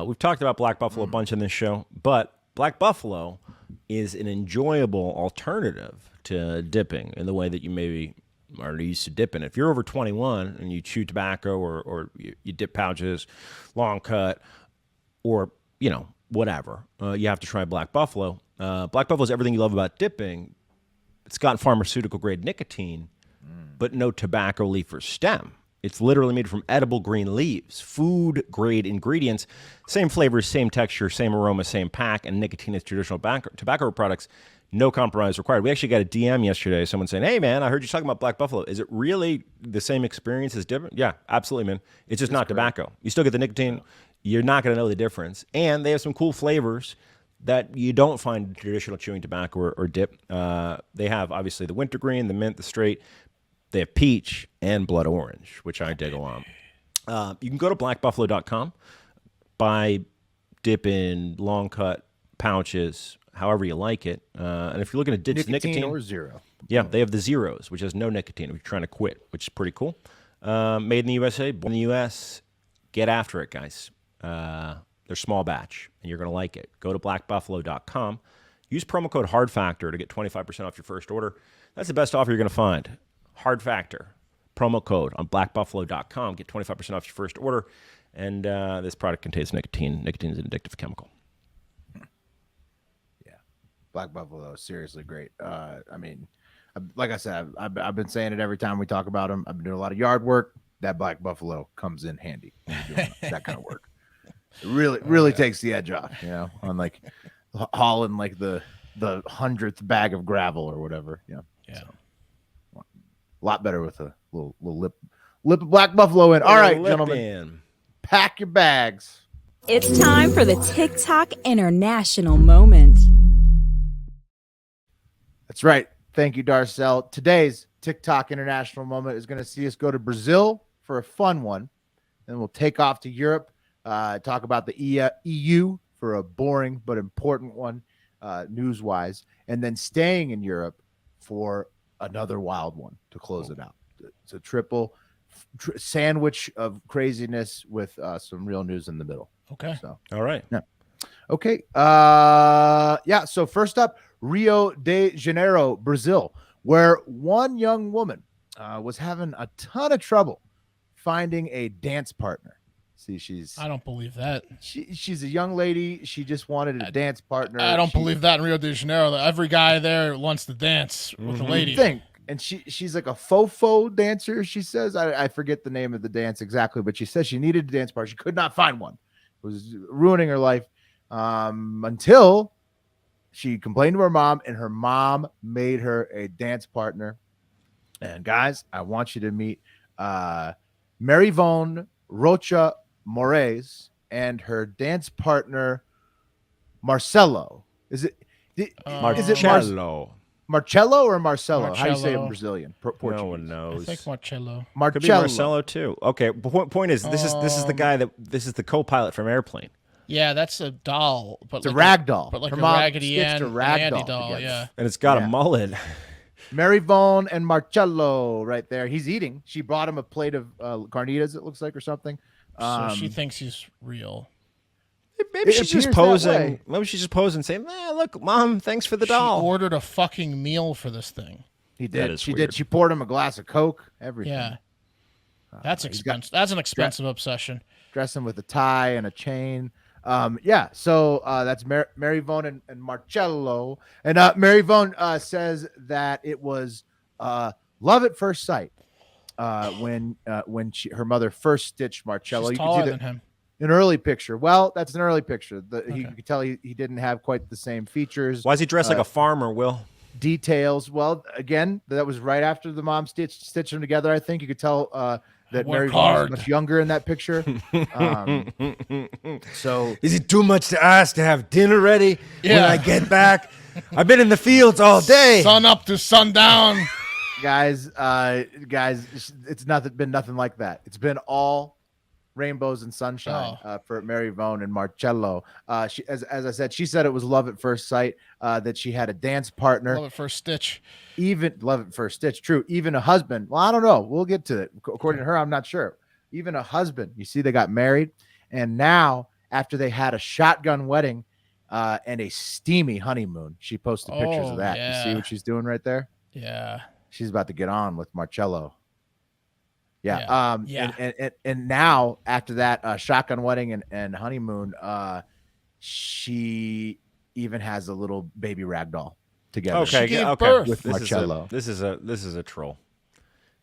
We've talked about Black Buffalo a bunch in this show, but Black Buffalo is an enjoyable alternative to dipping in the way that you maybe are used to dipping. If you're over 21 and you chew tobacco or you dip pouches, long cut, or, whatever, you have to try Black Buffalo. Black Buffalo is everything you love about dipping. It's got pharmaceutical-grade nicotine, but no tobacco leaf or stem. It's literally made from edible green leaves, food-grade ingredients, same flavors, same texture, same aroma, same pack, and nicotine as traditional tobacco products. No compromise required. We actually got a DM yesterday, someone saying, "Hey, man, I heard you talking about Black Buffalo. Is it really the same experience as dipping?" Yeah, absolutely, man. It's just not tobacco. You still get the nicotine. You're not going to know the difference. And they have some cool flavors that you don't find in traditional chewing tobacco or dip. They have, obviously, the wintergreen, the mint, the straight. They have peach and blood orange, which I dig along. You can go to blackbuffalo.com, buy dip in long cut pouches, however you like it. And if you're looking to ditch nicotine or zero. Yeah, they have the zeros, which has no nicotine if you're trying to quit, which is pretty cool. Made in the USA, born in the U.S. Get after it, guys. They're small batch, and you're going to like it. Go to blackbuffalo.com. Use promo code HARDFACTOR to get 25% off your first order. That's the best offer you're going to find. Hard Factor. Promo code on blackbuffalo.com. Get 25% off your first order. And this product contains nicotine. Nicotine is an addictive chemical. Black Buffalo is seriously great. I mean, like I said, I've been saying it every time we talk about them. I've been doing a lot of yard work. That Black Buffalo comes in handy when you're doing that kind of work. It really takes the edge off, on like hauling like the 100th bag of gravel or whatever. Yeah. So, a lot better with a little lip of Black Buffalo in. All right, gentlemen, pack your bags. It's time for the TikTok International Moment. That's right. Thank you, Darcel. Today's TikTok International Moment is going to see us go to Brazil for a fun one. Then we'll take off to Europe, talk about the EU for a boring but important one, news-wise, and then staying in Europe for another wild one to close it out. It's a triple sandwich of craziness with some real news in the middle. Okay. So, all right. Yeah. Okay. So first up, Rio de Janeiro, Brazil, where one young woman was having a ton of trouble finding a dance partner. See, I don't believe that. She's a young lady. She just wanted a dance partner. I don't believe that in Rio de Janeiro. Every guy there wants to dance with a lady. and she's like a faux dancer. She says, I forget the name of the dance exactly, but she says she needed a dance partner. She could not find one. It was ruining her life until she complained to her mom, and her mom made her a dance partner. And guys, I want you to meet Marivon Rocha Moraes and her dance partner Marcelo. Is it Marcello. Marcello or Marcelo? How do you say it in Marcello. Brazilian? No Portuguese. one I knows. think Marcello. Could be Marcello too. Okay. Point is, this is the guy this is the co-pilot from Airplane. Yeah, that's a doll, but It's a like ragdoll. but like Her a mom Raggedy stitched Ann, a an ragdoll Andy doll. together. Yeah. And it's got Yeah. a mullet. Marivon and Marcello right there. He's eating. She brought him a plate of carnitas, it looks like, or something. So she thinks he's real. Maybe It she's just appears that posing. way. Maybe she's just posing, saying, "Look, Mom, thanks for the She doll." ordered a fucking meal for this thing. He That did. is She weird. did. She poured him a glass of Coke, everything. Yeah. That's he's got- expensive. That's an expensive obsession. Dress him with a tie and a chain. Yeah, so that's Marivon and Marcello. And Marivon says that it was love at first sight when her mother first stitched Marcello. She's You can taller see than him. an early picture. Well, that's an early picture. You Okay. can tell he didn't have quite the same features, Why is he dressed like a farmer, Will? details. Well, again, that was right after the mom stitched them together. I think you could tell that Work Marivon hard. was much younger in that picture. So Is it too much to ask to have dinner ready when Yeah. I get back? I've been in the fields all day. Sun up to sundown. guys, it's been nothing like that. It's been all rainbows and sunshine for Marivon and Marcello. She, as I said, she said it was love at first sight. That she had a dance partner, Love it first stitch. even love at first stitch. True, even a husband. Well, I don't know. We'll get to it. According to her, I'm not sure. Even a husband. You see, they got married, and now after they had a shotgun wedding and a steamy honeymoon, she posted pictures Oh, of that. You see yeah. what she's doing right there? Yeah. She's about to get on with Marcello. Yeah. Yeah. Yeah. And now after that shotgun wedding and honeymoon, she even has a little baby ragdoll together. Okay, She gave okay. birth. With Marcello. This is a troll.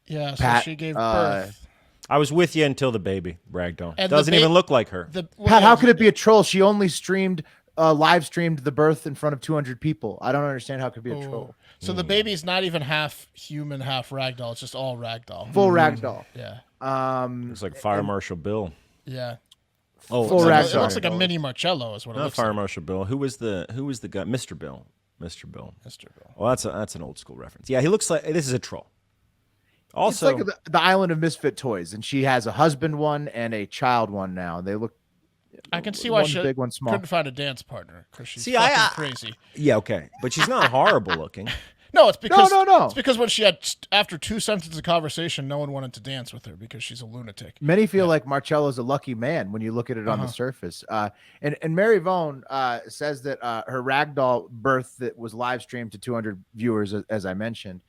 Yeah. So Pat, she gave birth. I was with you until the baby ragdoll. And the Doesn't even look like her. Pat, how could it be a troll? She only live streamed the birth in front of 200 people. I don't understand how it could be a troll. So the baby's not even half human, half ragdoll. It's just all ragdoll. Full ragdoll. Yeah. Looks like Fire Marshal Bill. Yeah. Oh, Full It ragdoll. looks like a mini Marcello is what it not looks Fire like. Marshal Bill. Who was the guy? Mr. Bill. Mr. Bill. Mr. Bill. Well, that's an old school reference. Yeah, he looks like this is a troll. It's Also, like the Island of Misfit Toys, and she has a husband one and a child one now. They look. I can see why one's she big, one's small. couldn't find a dance partner because she's See, fucking I- crazy. yeah, okay, but she's not horrible looking. No, it's because no. It's because when she had after 2 sentences of conversation, no one wanted to dance with her because she's a lunatic. Many feel like Marcello's a lucky man when you look at it on the surface. And Marivon says that her ragdoll birth that was live streamed to 200 viewers, as I mentioned.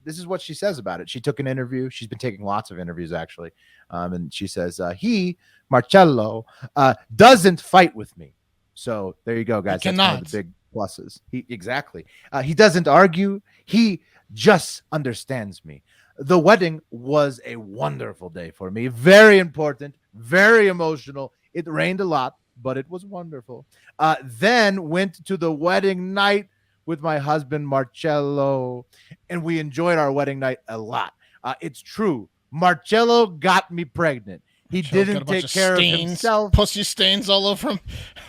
This is what she says about it. She took an interview. She's been taking lots of interviews, actually. And she says, Marcello, doesn't fight with me. So there you go, guys. That's one cannot. of the big pluses. Exactly. He doesn't argue. He just understands me. The wedding was a wonderful day for me. Very important, very emotional. It rained a lot, but it was wonderful. Then went to the wedding night with my husband, Marcello, and we enjoyed our wedding night a lot. It's true. Marcello got me pregnant. He Marcello's got a didn't bunch take of care of stains, himself. Pussy stains all over him.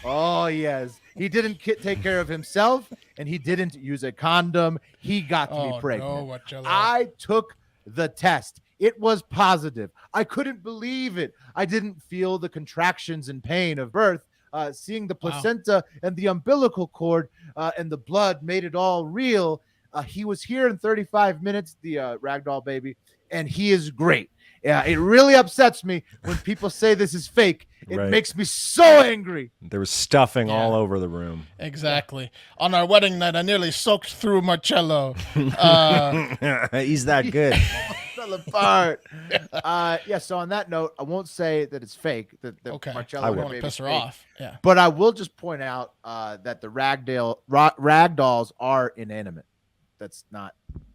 Oh, yes. He didn't take care of himself, and he didn't use a condom. He got me Oh, pregnant. no, Marcello. I took the test. It was positive. I couldn't believe it. I didn't feel the contractions and pain of birth. Seeing the placenta and the umbilical cord and the blood made it all real. He was here in 35 minutes, the ragdoll baby, and he is great. It really upsets me when people say this is fake. It Right. makes me so angry. There was stuffing Yeah. all over the room. Exactly. On our wedding night, I nearly soaked through Marcello. He's that good. Fell apart. So on that note, I won't say that it's fake. That Okay. Marcello I and don't her want to baby's piss her fake. off. Yeah. But I will just point out that the ragdolls are inanimate. That's not.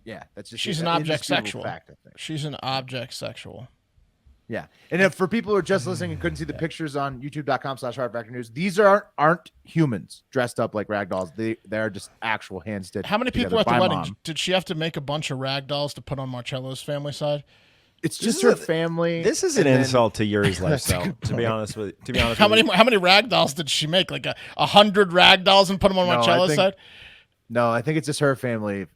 Yeah, that's just She's an an object indisputable sexual. fact, I think. She's an object sexual. Yeah, and if, for people who are just listening and couldn't see the pictures on YouTube.com/HardFactorNews, these aren't humans dressed up like ragdolls. They're just actual hand stitched. How many people together at the by wedding? mom. Did she have to make a bunch of rag dolls to put on Marcello's family side? It's This just is her family. This is an and then- insult to Yuri's lifestyle. To be honest with you. How many rag dolls did she make? Like 100 rag dolls and put them on No, I Marcello's think- side? No, I think it's just her family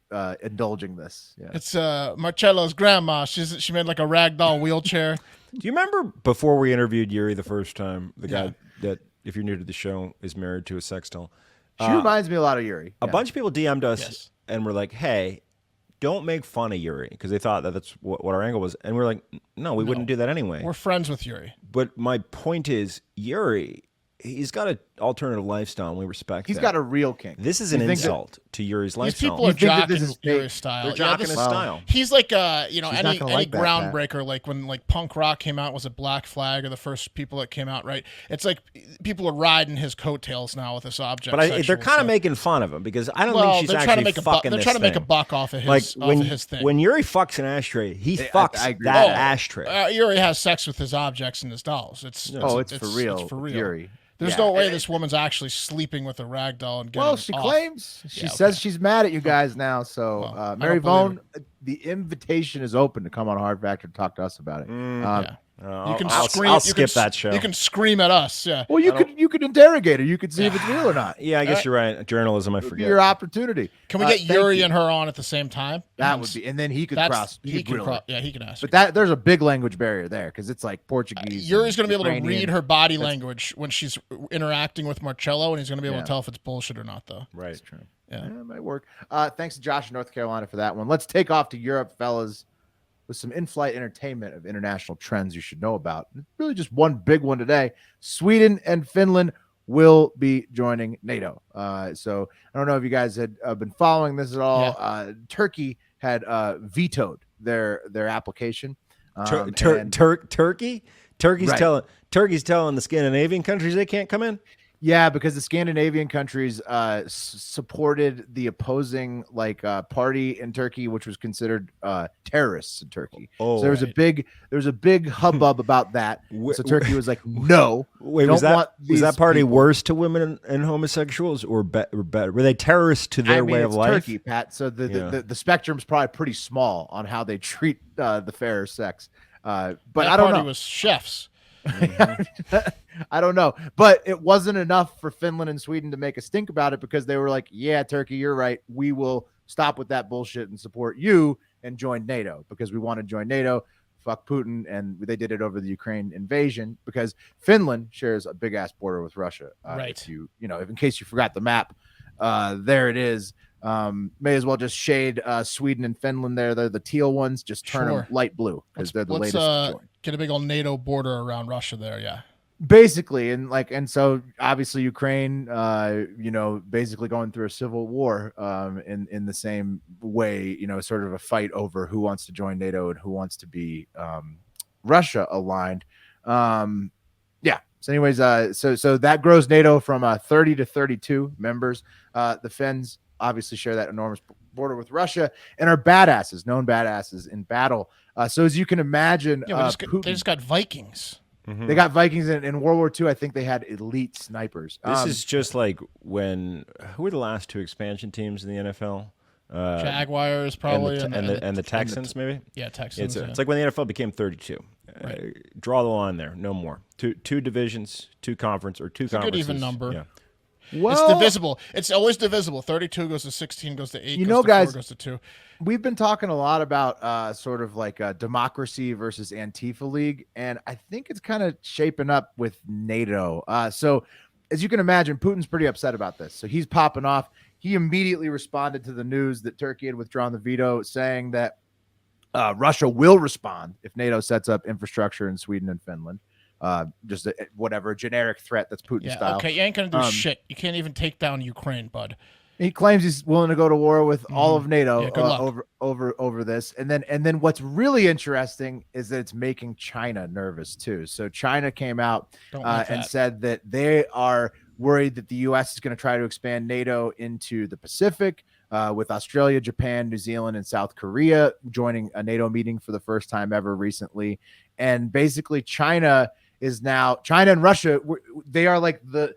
indulging this. Yeah. It's Marcello's grandma. She made like a rag doll wheelchair. Do you remember before we interviewed Yuri the first time, the guy that, if you're new to the show, is married to a sex doll? She reminds me a lot of Yuri. A Yeah. bunch of people DM'd us Yes. and were like, "Hey, don't make fun of Yuri," because they thought that that's what our angle was, and we're like, "No, we wouldn't do that anyway." We're friends with Yuri. But my point is, Yuri, he's got an alternative lifestyle, and we respect. He's that. got a real kink. This is an You think that- insult to Yuri's These lifestyle. people are You think that this jocking is fake? Yuri's style. They're jocking this- his style. He's like She's not any gonna like that, Pat. groundbreaker, like when like punk rock came out, was it Black Flag or the first people that came out, right? It's like people are riding his coattails now with this object. But they're sexual kind of stuff. making fun of him because I don't well, think she's they're actually trying to make a buck. fucking They're this trying to make a thing. buck off of his Like off of his thing. when Yuri fucks an ashtray, he I fucks agree that with that. ashtray. Yuri has sex with his objects and his dolls. It's for real. It's for with real. Yuri. There's Yeah. no way this woman's actually sleeping with a rag doll and getting Well, she off. claims. She Yeah, says okay. she's mad at you guys now. So, Well, I Mary don't believe Vaughn, the invitation is open to come on Hard Factor to talk to us about it. Yeah. You can I'll scream. I'll you skip can, that show. You can scream at us. Yeah. Well, you could interrogate her. You could see if it's real or not. Yeah, I guess you're right. Journalism, I It'd be forget. your opportunity. Can we get thank Yuri you. and her on at the same time? That would be, and then he could cross. He can grill cross. her. Yeah, he can ask. But there's a big language barrier there because it's like Portuguese. Yuri's going to be able to Ukrainian. read her body language when she's interacting with Marcello, and he's going to be able Yeah. to tell if it's bullshit or not, though. Right. Yeah. Yeah, it might work. Thanks to Josh in North Carolina for that one. Let's take off to Europe, fellas, with some in-flight entertainment of international trends you should know about. Really just one big one today. Sweden and Finland will be joining NATO. So I don't know if you guys had been following this at all. Turkey had vetoed their application. And- Turkey? Right. Turkey's telling the Scandinavian countries they can't come in? Yeah, because the Scandinavian countries supported the opposing party in Turkey, which was considered terrorists in Turkey. Oh, so there was a big hubbub about that. So Turkey was like, no. Wait, don't was want that party people. worse to women and homosexuals or better? Were they terrorists to their way of it's life? Turkey, Pat. So the spectrum's probably pretty small on how they treat the fairer sex. But That I don't party know. was chefs. I don't know, but it wasn't enough for Finland and Sweden to make a stink about it because they were like, yeah, Turkey, you're right. We will stop with that bullshit and support you and join NATO because we want to join NATO. Fuck Putin. And they did it over the Ukraine invasion because Finland shares a big ass border with Russia. Right. If if in case you forgot the map, there it is. May as well just shade Sweden and Finland there. They're the teal ones. Just turn them light blue because they're the latest to join. Get a big old NATO border around Russia there. Yeah. Basically, and so obviously Ukraine, basically going through a civil war, in the same way, sort of a fight over who wants to join NATO and who wants to be Russia aligned. Yeah. So, anyways, so that grows NATO from 30 to 32 members. The Finns obviously share that enormous border with Russia and are badasses, known badasses in battle. So as you can imagine, Yeah, Putin, they just got Vikings. they got Vikings in World War II. I think they had elite snipers. This is just like when who were the last two expansion teams in the NFL? Jaguars probably and the Texans maybe. Yeah, Texans. It's like when the NFL became 32. Right. Draw the line there. No more. Two divisions, two conference or two It's a good conferences. even number. Yeah. well, It's divisible. It's always divisible. 32 goes to 16, goes to 8, You goes know, to guys, 4, goes to 2. we've been talking a lot about sort of like democracy versus Antifa League, and I think it's kind of shaping up with NATO. So as you can imagine, Putin's pretty upset about this. So he's popping off. He immediately responded to the news that Turkey had withdrawn the veto, saying that Russia will respond if NATO sets up infrastructure in Sweden and Finland. Just whatever generic threat that's Putin Yeah, style. okay, you ain't gonna do shit. You can't even take down Ukraine, bud. He claims he's willing to go to war with all of NATO Yeah, good luck. over this. And then what's really interesting is that it's making China nervous too. So China came out Don't like and that. said that they are worried that the U.S. is going to try to expand NATO into the Pacific. with Australia, Japan, New Zealand, and South Korea joining a NATO meeting for the first time ever recently. And basically China and Russia, they are like the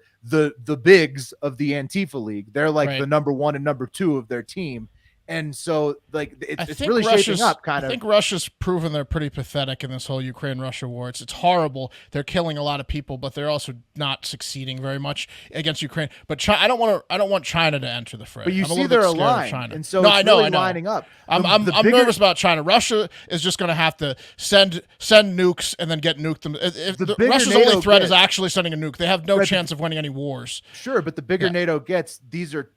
bigs of the Antifa League. They're like the number 1 and number 2 of their team. And so, like, it's really shaping up. I think Russia's proven they're pretty pathetic in this whole Ukraine-Russia war. It's horrible. They're killing a lot of people, but they're also not succeeding very much against Ukraine. But I don't want China to enter the fray. But you I'm see, they're aligned, China. and so I know lining up. I'm nervous about China. Russia is just going to have to send nukes and then get nuked. Russia's NATO only threat is actually sending a nuke. They have no chance of winning any wars. Sure, but the bigger NATO gets, these are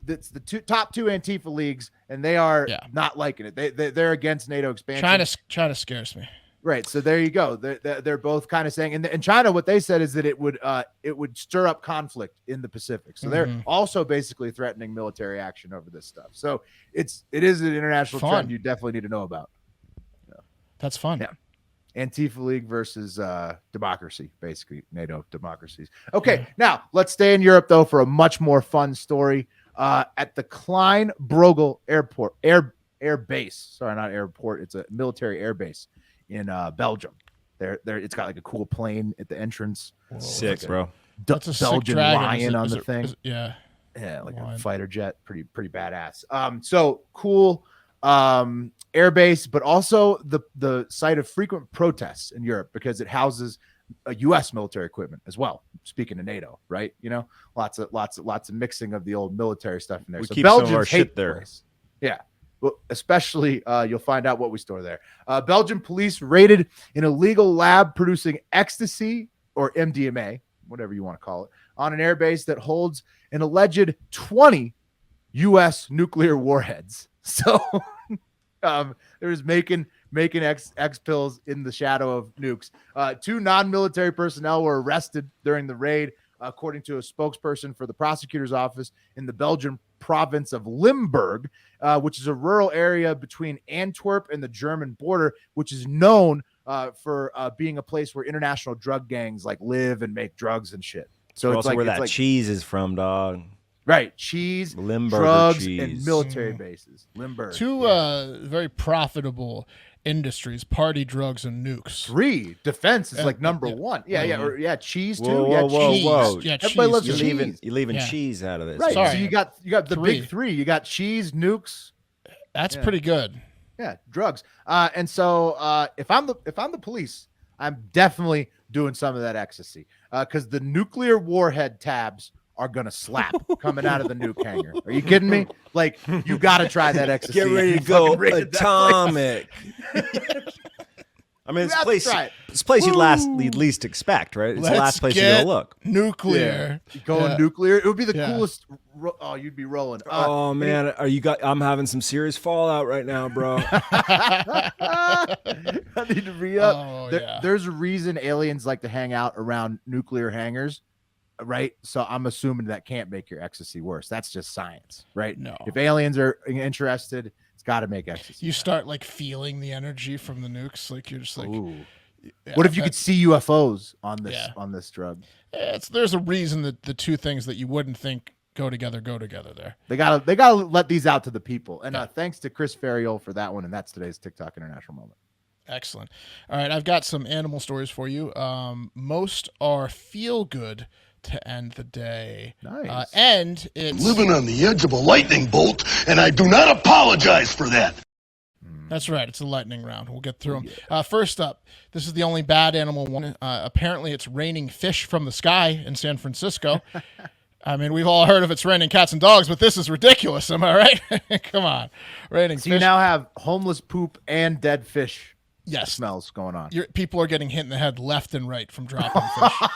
that's the top 2 Antifa leagues. And they are not liking it. They're against NATO expansion. China scares me. Right. So there you go. They're both kind of saying, and China, what they said is that it would stir up conflict in the Pacific. So they're also basically threatening military action over this stuff. So it is an international trend you definitely need to know about. That's fun. Yeah. Antifa League versus democracy, basically NATO democracies. Okay, now let's stay in Europe though for a much more fun story. At the Klein Brogel Airport, air base. Sorry, not airport. It's a military air base in Belgium. There. It's got like a cool plane at the entrance. Sick, like bro. That's a Belgian lion on the thing. Yeah, like a fighter jet. Pretty badass. So cool. Air base, but also the site of frequent protests in Europe because it houses U.S. military equipment as well. Speaking of NATO, right? You know, lots of mixing of the old military stuff in there. We so keep some of Belgians our hate shit the there. place. Yeah, well, especially you'll find out what we store there. Belgian police raided an illegal lab producing ecstasy or MDMA, whatever you want to call it, on an airbase that holds an alleged 20 U.S. nuclear warheads. So there's making X pills in the shadow of nukes. 2 non-military personnel were arrested during the raid, according to a spokesperson for the prosecutor's office in the Belgian province of Limburg, which is a rural area between Antwerp and the German border, which is known for being a place where international drug gangs like live and make drugs and shit. So it's also like where that cheese is from, dog. Right, cheese, Limburger drugs, cheese. and military bases. Limburg. 2 very profitable industries: party, drugs, and nukes. 3 defense is like number 1. Yeah, cheese too. Whoa. Yeah, everybody loves You're cheese. leaving cheese out of this. Right. Sorry. So you got the 3. big 3. You got cheese, nukes. That's pretty good. Yeah, drugs. And so if I'm the police, I'm definitely doing some of that ecstasy because the nuclear warhead tabs are gonna slap coming out of the nuke hangar. Are you kidding me? Like, you got to try that ecstasy. Get ready to go atomic. I mean, this place you'd least expect, right? It's the last place you go look. Nuclear. Going nuclear. It would be the coolest. Oh, you'd be rolling. Oh man, I'm having some serious fallout right now, bro. I need to re-up. Oh, There's a reason aliens like to hang out around nuclear hangars. Right. So I'm assuming that can't make your ecstasy worse. That's just science, right? No. If aliens are interested, it's got to make ecstasy. You start like feeling the energy from the nukes. Like you're just like, what if you could see UFOs on this drug? There's a reason that the 2 things that you wouldn't think go together there. They gotta let these out to the people. And thanks to Chris Ferriol for that one. And that's today's TikTok International Moment. Excellent. All right. I've got some animal stories for you. Most are feel good to end the day. Nice. And it's Living on the edge of a lightning bolt, and I do not apologize for that. That's right. It's a lightning round. We'll get through them. First up, this is the only bad animal one. Apparently, it's raining fish from the sky in San Francisco. I mean, we've all heard of it's raining cats and dogs, but this is ridiculous. Am I right? Come on. Raining So fish. you now have homeless poop and dead fish smells going on. People are getting hit in the head left and right from dropping fish.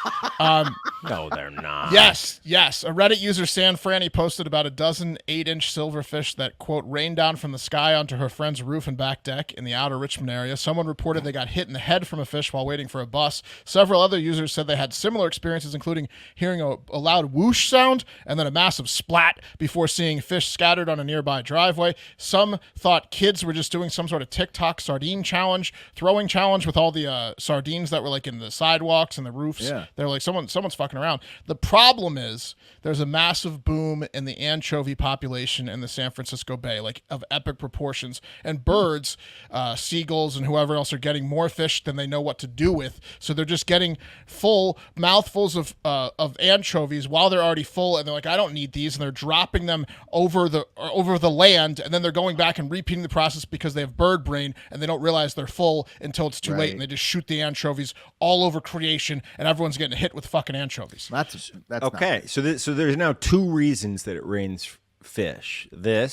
No, they're not. Yes. A Reddit user, San Franny, posted about a dozen 8-inch silverfish that, quote, rained down from the sky onto her friend's roof and back deck in the outer Richmond area. Someone reported they got hit in the head from a fish while waiting for a bus. Several other users said they had similar experiences, including hearing a loud whoosh sound and then a massive splat before seeing fish scattered on a nearby driveway. Some thought kids were just doing some sort of TikTok sardine challenge. throwing challenge with all the sardines that were like in the sidewalks and the roofs. Yeah. They're like someone's fucking around. The problem is there's a massive boom in the anchovy population in the San Francisco Bay, like of epic proportions. And birds, seagulls, and whoever else are getting more fish than they know what to do with. So they're just getting full mouthfuls of anchovies while they're already full, and they're like, I don't need these, and they're dropping them over the land, and then they're going back and repeating the process because they have bird brain and they don't realize they're full until it's too late, and they just shoot the anchovies all over creation, and everyone's getting hit with fucking anchovies. That's Okay, so there's now two reasons that it rains fish. The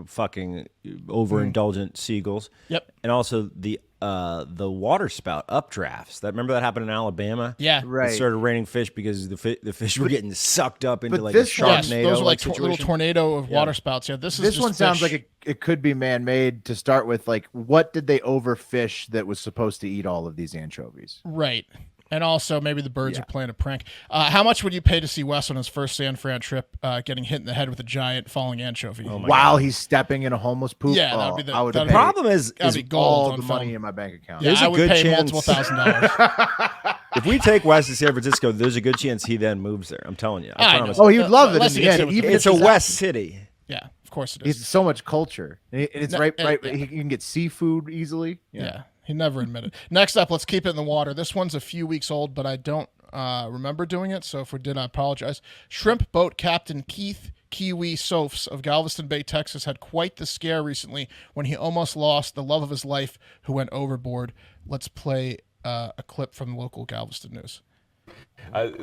fucking overindulgent seagulls. Yep. And also the waterspout updrafts. Remember that happened in Alabama? Yeah. Right. It started raining fish because the fish were getting sucked up into but like a this one- Yes, Sharknado. those are like situation. little tornado of waterspouts. Yeah, this This just one sounds fish. like it could be man-made to start with. Like, what did they overfish that was supposed to eat all of these anchovies? Right. And also, maybe the birds are playing a prank. How much would you pay to see Wes on his first San Fran trip getting hit in the head with a giant falling anchovy? While he's stepping in a homeless poop? Yeah, that'd be the- I would that'd pay be- Problem is That'd be gold all on the film. money in my bank account. Yeah, There's a I would good pay chance- multiple $1,000s. If we take Wes to San Francisco, there's a good chance he then moves there. I'm telling you. I I promise. know. Oh, he would love it in Unless the he gets end. hit with Even the It's if a fish. West City. Yeah, of course it is. He's so much culture. And it's No, right. yeah. You can get seafood easily. Yeah, he never admitted. Next up, let's keep it in the water. This one's a few weeks old, but I don't remember doing it, so if we did, I apologize. Shrimp boat captain Keith Kiwi Sofs of Galveston Bay, Texas, had quite the scare recently when he almost lost the love of his life who went overboard. Let's play a clip from the local Galveston news.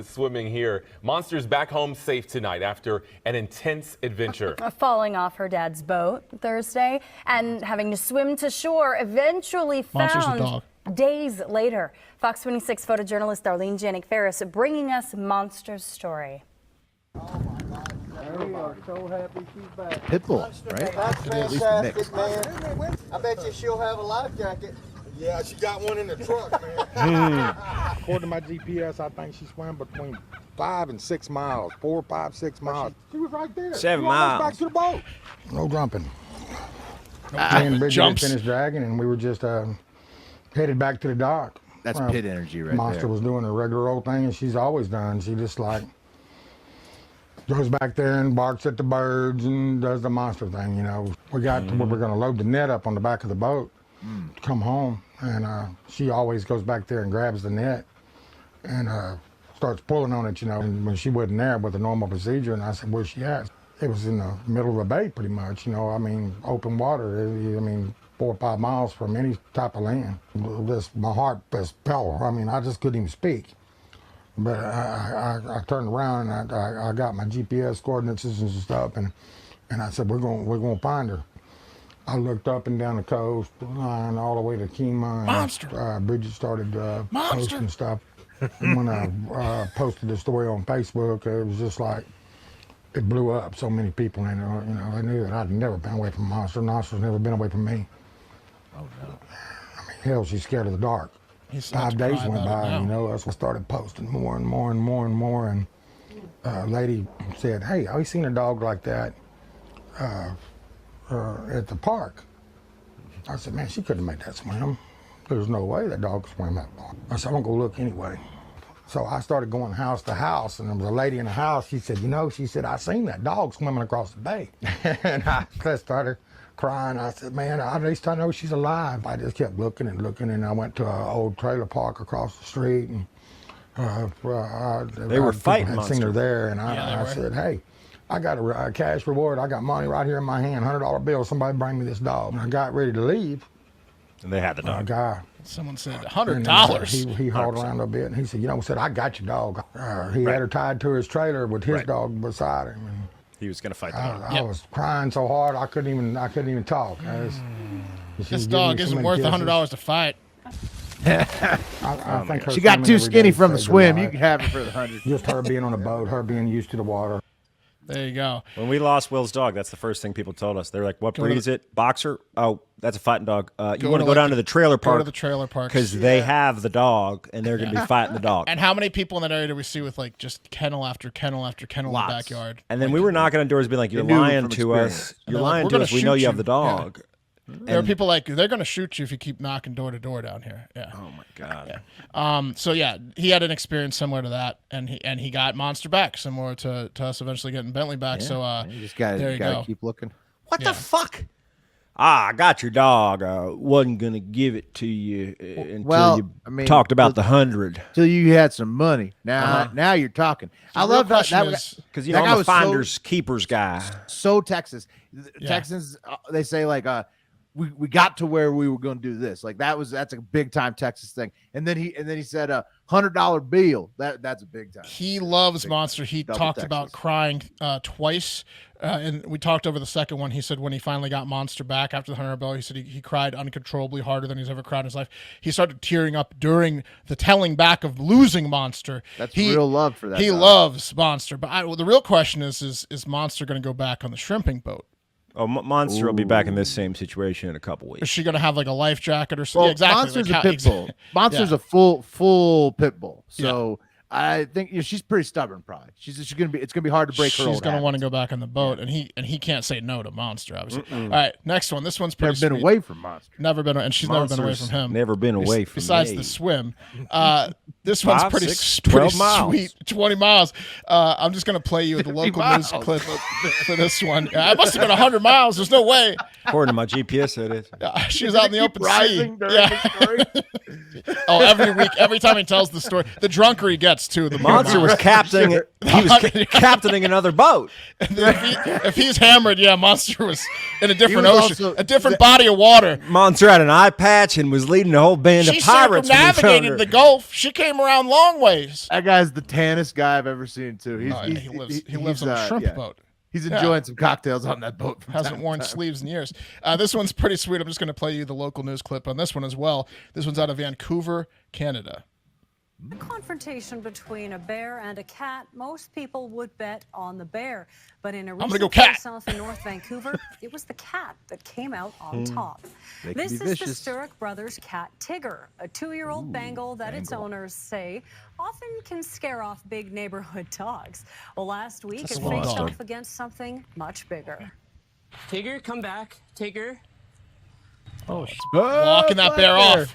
Swimming here. Monsters back home safe tonight after an intense adventure. Falling off her dad's boat Thursday and having to swim to shore, eventually Monster's a found dog. days later. Fox 26 photojournalist Darlene Janik Ferris bringing us Monster's story. Pitbull, right? That's At least the mix. fantastic, man. I bet you she'll have a life jacket. Yeah, she got one in the truck, man. According to my GPS, I think she swam between 5 and 6 miles. 4, 5, 6 miles. She was right there. 7 She almost miles. back to the boat. No jumping. Me and Bridget had jumps. finished dragging, and we were just headed back to the dock. That's pit energy right Monster there. was doing a regular old thing, and she's always done. She just like goes back there and barks at the birds and does the monster thing, you know. We got to where we're going to load the net up on the back of the boat to come home, and she always goes back there and grabs the net and starts pulling on it, you know. And when she wasn't there with the normal procedure, and I said, where's she at? It was in the middle of a bay pretty much, you know. I mean, open water. I mean, 4 or 5 miles from any type of land. My heart just fell. I mean, I just couldn't even speak. But I turned around and I got my GPS coordinates and stuff, and I said, we're gonna find her. I looked up and down the coast line all the way to Kima. Monster. Bridget started Monster. posting stuff. And when I posted the story on Facebook, it was just like it blew up. So many people, and you know, they knew that I'd never been away from Monster. Monster's never been away from me. Oh no. I mean, hell, she's scared of the dark. He's about 5 to days cry went about it by, now. you know, so I started posting more and more and more and more, and a lady said, hey, I seen a dog like that at the park. I said, man, she couldn't make that swim. There's no way that dog could swim that far. I said, I'm gonna go look anyway. So I started going house to house, and there was a lady in the house. She said, you know, she said, I seen that dog swimming across the bay. And I started crying. I said, man, at least I know she's alive. I just kept looking and looking, and I went to an old trailer park across the street, and They were fighting I'd seen her monsters. there, and Yeah, they I were. said, hey, I got a cash reward. I got money right here in my hand, $100 bill. Somebody bring me this dog. And I got ready to leave. And they had the A dog. guy. Someone said And $100. He hauled around a bit, and he said, you know, said, I got your dog. He had her tied to his trailer with his dog beside him. And He was going to fight the dog. I was crying so hard I couldn't even talk. This dog isn't worth $100 to fight. I think her She got swimming too every skinny day from the saved her swim. You life. can have it for the 100. Just her being on a boat, her being used to the water. There you go. When we lost Will's dog, that's the first thing people told us. They're like, what Go to breed is it? Boxer? Oh, that's a fighting dog. You Go want to to go down to the trailer Go park to the trailer park. because they have the dog, and they're going to be fighting the dog. And how many people in that area do we see with like just kennel after kennel after kennel in the backyard? And then we were knocking on doors being like, you're knew lying from to experience. us. And You're they're like, lying "We're to gonna us. We know shoot you have you." the dog. There are people like, they're going to shoot you if you keep knocking door to door down here. Yeah. Oh my God. Yeah. So yeah, he had an experience similar to that, and he got Monster back, similar to us eventually getting Bentley back. So you just gotta keep looking. What the fuck? I got your dog. Wasn't gonna give it to you until you talked about the 100. Till you had some money. Now you're talking. I love that because I'm a finders keepers guy. So Texas, Texans, they say like we got to where we were going to do this. Like that's a big time Texas thing. And then he said $100 bill. That's a big time. He loves Monster. He talked about crying twice. And we talked over the second one. He said when he finally got Monster back after the $100 bill, he said he cried uncontrollably harder than he's ever cried in his life. He started tearing up during the telling back of losing Monster. That's real love for that. He loves Monster. But the real question is Monster going to go back on the shrimping boat? Oh, Monster will be back in this same situation in a couple weeks. Is she going to have like a life jacket or something? Well, exactly. Monster's a pit bull. Monster's a full pit bull. So I think she's pretty stubborn. Probably it's gonna be hard to break her. She's gonna want to go back on the boat, and he can't say no to Monster. Obviously. All right, next one. This one's pretty. Never been away from Monster. Never been, and she's never been away from him. Never been away from besides me. the swim. This one's pretty 12 miles. Sweet. 20 miles. I'm just gonna play you the local news clip for this one. It must have been 100 miles. There's no way. According to my GPS, it is. She was out in the open sea. Oh, every week, every time he tells the story, the drunker he gets too. The Monster was captaining. He was captaining another boat. If he's hammered, Monster was in a different ocean, a different body of water. Monster had an eye patch and was leading a whole band of pirates. She circumnavigated the Gulf. She came around long ways. That guy's the tannest guy I've ever seen too. He lives on a shrimp boat. He's enjoying some cocktails on that boat. Hasn't worn sleeves in years. This one's pretty sweet. I'm just going to play you the local news clip on this one as well. This one's out of Vancouver, Canada. A confrontation between a bear and a cat. Most people would bet on the bear, but in a recent case south in North Vancouver, it was the cat that came out on top. This is the Sturrock brothers' cat Tigger, a 2-year-old Bengal that its owners say often can scare off big neighborhood dogs. Well, last week it faced off against something much bigger. Tigger, come back. Tigger. Oh, walking that bear off.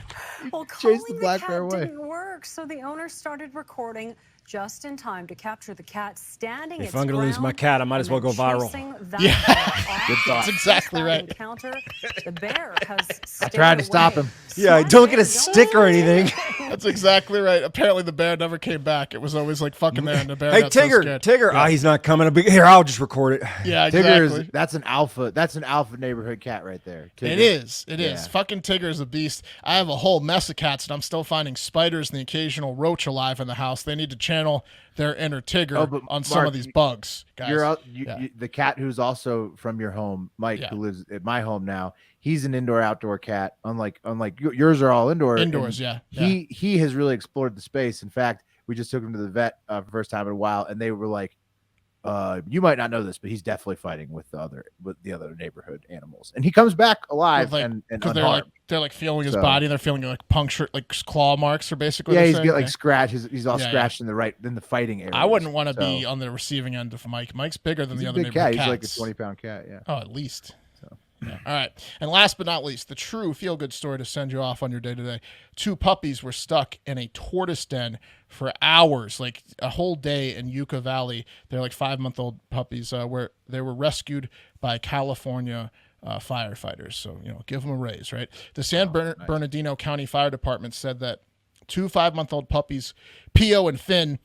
Well, calling the black cat didn't work, so the owner started recording just in time to capture the cat standing its ground. If I'm going to lose my cat, I might as well go viral. That's exactly right. The bear has I tried to stop him. Yeah, don't get a stick or anything. That's exactly right. Apparently, the bear never came back. It was always like fucking there, and the bear. Hey, got so Tigger, scared. Tigger. Yeah. Oh, he's not coming. Here, I'll just record it. Yeah, Tigger exactly. That's an alpha. That's an alpha neighborhood cat right there. Tigger. It is. It is. Fucking Tigger is a beast. I have a whole mess of cats, and I'm still finding spiders and the occasional roach alive in the house. They need to channel their inner Tigger on some of these bugs, guys. The cat who's also from your home, Mike, who lives at my home now. He's an indoor-outdoor cat. Unlike yours are all indoor. Indoors, He has really explored the space. In fact, we just took him to the vet for the first time in a while, and they were like, "You might not know this, but he's definitely fighting with the other neighborhood animals." And he comes back alive and unharmed. They're like feeling his body. They're feeling like punctured, like claw marks, or basically. Yeah, he's got like scratches. He's all scratched in the fighting area. I wouldn't want to be on the receiving end of Mike. Mike's bigger than the other neighborhood cats. He's like a 20-pound cat. Yeah. Oh, at least. Yeah. All right. And last but not least, the true feel-good story to send you off on your day today. 2 puppies were stuck in a tortoise den for hours, like a whole day in Yucca Valley. They're like 5-month-old puppies where they were rescued by California firefighters. So, give them a raise, right? The San Bernardino County Fire Department said that 2 5-month-old puppies, Pio and Finn,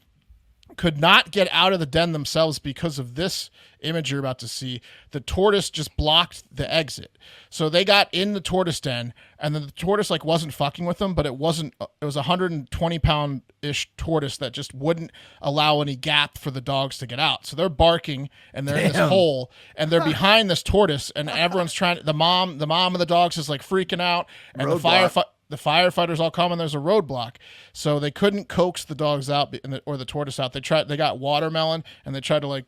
could not get out of the den themselves because of this image you're about to see. The tortoise just blocked the exit. So they got in the tortoise den, and then the tortoise wasn't fucking with them, but it was a 120-pound-ish tortoise that just wouldn't allow any gap for the dogs to get out. So they're barking, and they're in this hole, and they're behind this tortoise, and everyone's trying. The mom of the dogs is like freaking out, and the firefighters all come, and there's a roadblock. So they couldn't coax the dogs out or the tortoise out. They got watermelon, and they tried to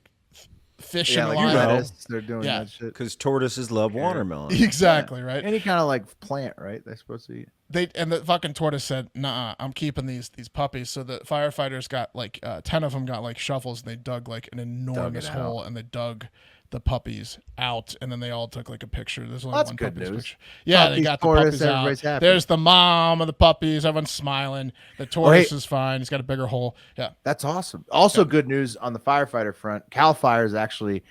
fish in line. They're doing that shit. Because tortoises love watermelon. Exactly, right? Any kind of plant, right? They're supposed to eat. And the fucking tortoise said, "Nah, I'm keeping these puppies." So the firefighters got 10 of them got shovels, and they dug an enormous hole, and they dug the puppies out, and then they all took like a picture. There's only That's one good puppy's news. picture. Yeah, Puppies, they got the tortoise, puppies out. everybody's happy. There's the mom of the puppies. Everyone's smiling. The tortoise is fine. He's got a bigger hole. Yeah, that's awesome. Also, good news on the firefighter front. Cal Fire is actually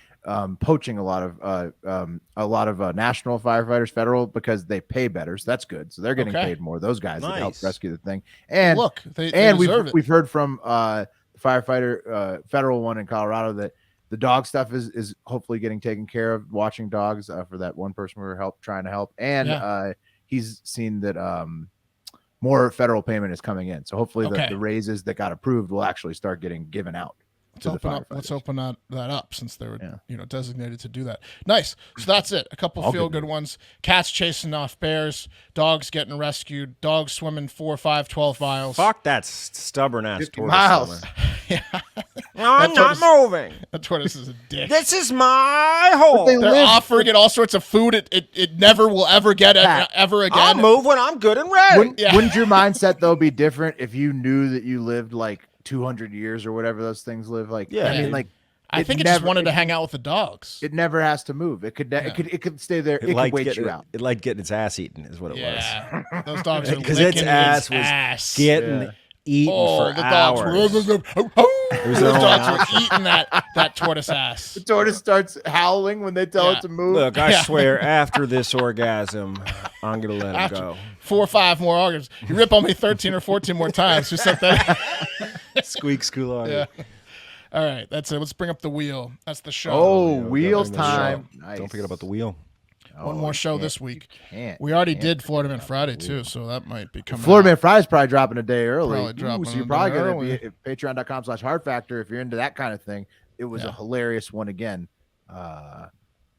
poaching a lot of national firefighters, federal, because they pay better. So that's good. So they're getting paid more. Those guys that help rescue the thing. And look, they we've heard from the firefighter federal one in Colorado that the dog stuff is hopefully getting taken care of. Watching dogs for that one person we were trying to help, and he's seen that more federal payment is coming in. So hopefully the raises that got approved will actually start getting given out. Let's open that up since they were designated to do that. Nice. So that's it. A couple feel good ones. Cats chasing off bears. Dogs getting rescued. Dogs swimming 4, 5, 12 miles. Fuck that stubborn ass tortoise. Miles. Yeah. No, I'm not moving. That tortoise is a dick. This is my hole. They're offering it all sorts of food. It never will ever get it ever again. I'll move when I'm good and ready. Wouldn't your mindset though be different if you knew that you lived like 200 years or whatever those things live? Like, I mean, like, I think it just wanted to hang out with the dogs. It never has to move. It could stay there. It could wait you out. It liked getting its ass eaten, is what it was. Those dogs are because its ass was getting eaten for hours. Those dogs were eating that tortoise ass. The tortoise starts howling when they tell it to move. Look, I swear, after this orgasm, I'm gonna let him go. 4 or 5 more organs. You rip on me 13 or 14 more times. Just like that. Squeak, school. Yeah. All right, that's it. Let's bring up the wheel. That's the show. Oh, wheel time. Nice. Don't forget about the wheel. One more show this week. We already did Florida Man Friday too, so that might be coming. Florida Man Friday's probably dropping a day early. So you're probably going to be at patreon.com/Hard Factor if you're into that kind of thing. It was a hilarious one again.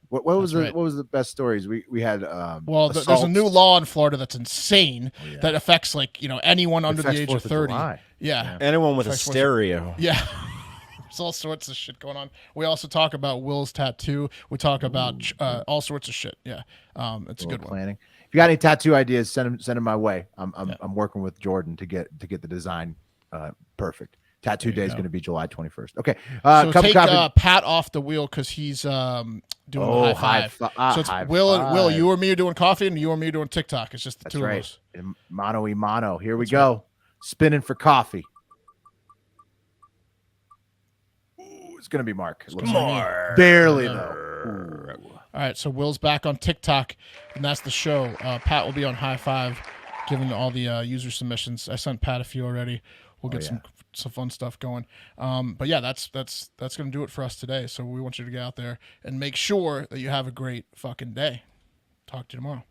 What was the best stories we had? There's a new law in Florida that's insane that affects anyone under the age of 30. Yeah, anyone with a stereo. Yeah. There's all sorts of shit going on. We also talk about Will's tattoo. We talk about all sorts of shit. Yeah, it's a good planning. If you got any tattoo ideas, send them my way. I'm working with Jordan to get the design perfect. Tattoo day is going to be July 21st. Okay, so take Pat off the wheel because he's doing the high five. So it's Will, you or me are doing coffee, and you or me are doing TikTok. It's just the two of us. Mano y mano. Here we go. Spinning for coffee. It's going to be Mark. Barely, though. All right, so Will's back on TikTok, and that's the show. Pat will be on High Five, giving all the user submissions. I sent Pat a few already. We'll get some fun stuff going. But yeah, that's going to do it for us today. So we want you to get out there and make sure that you have a great fucking day. Talk to you tomorrow.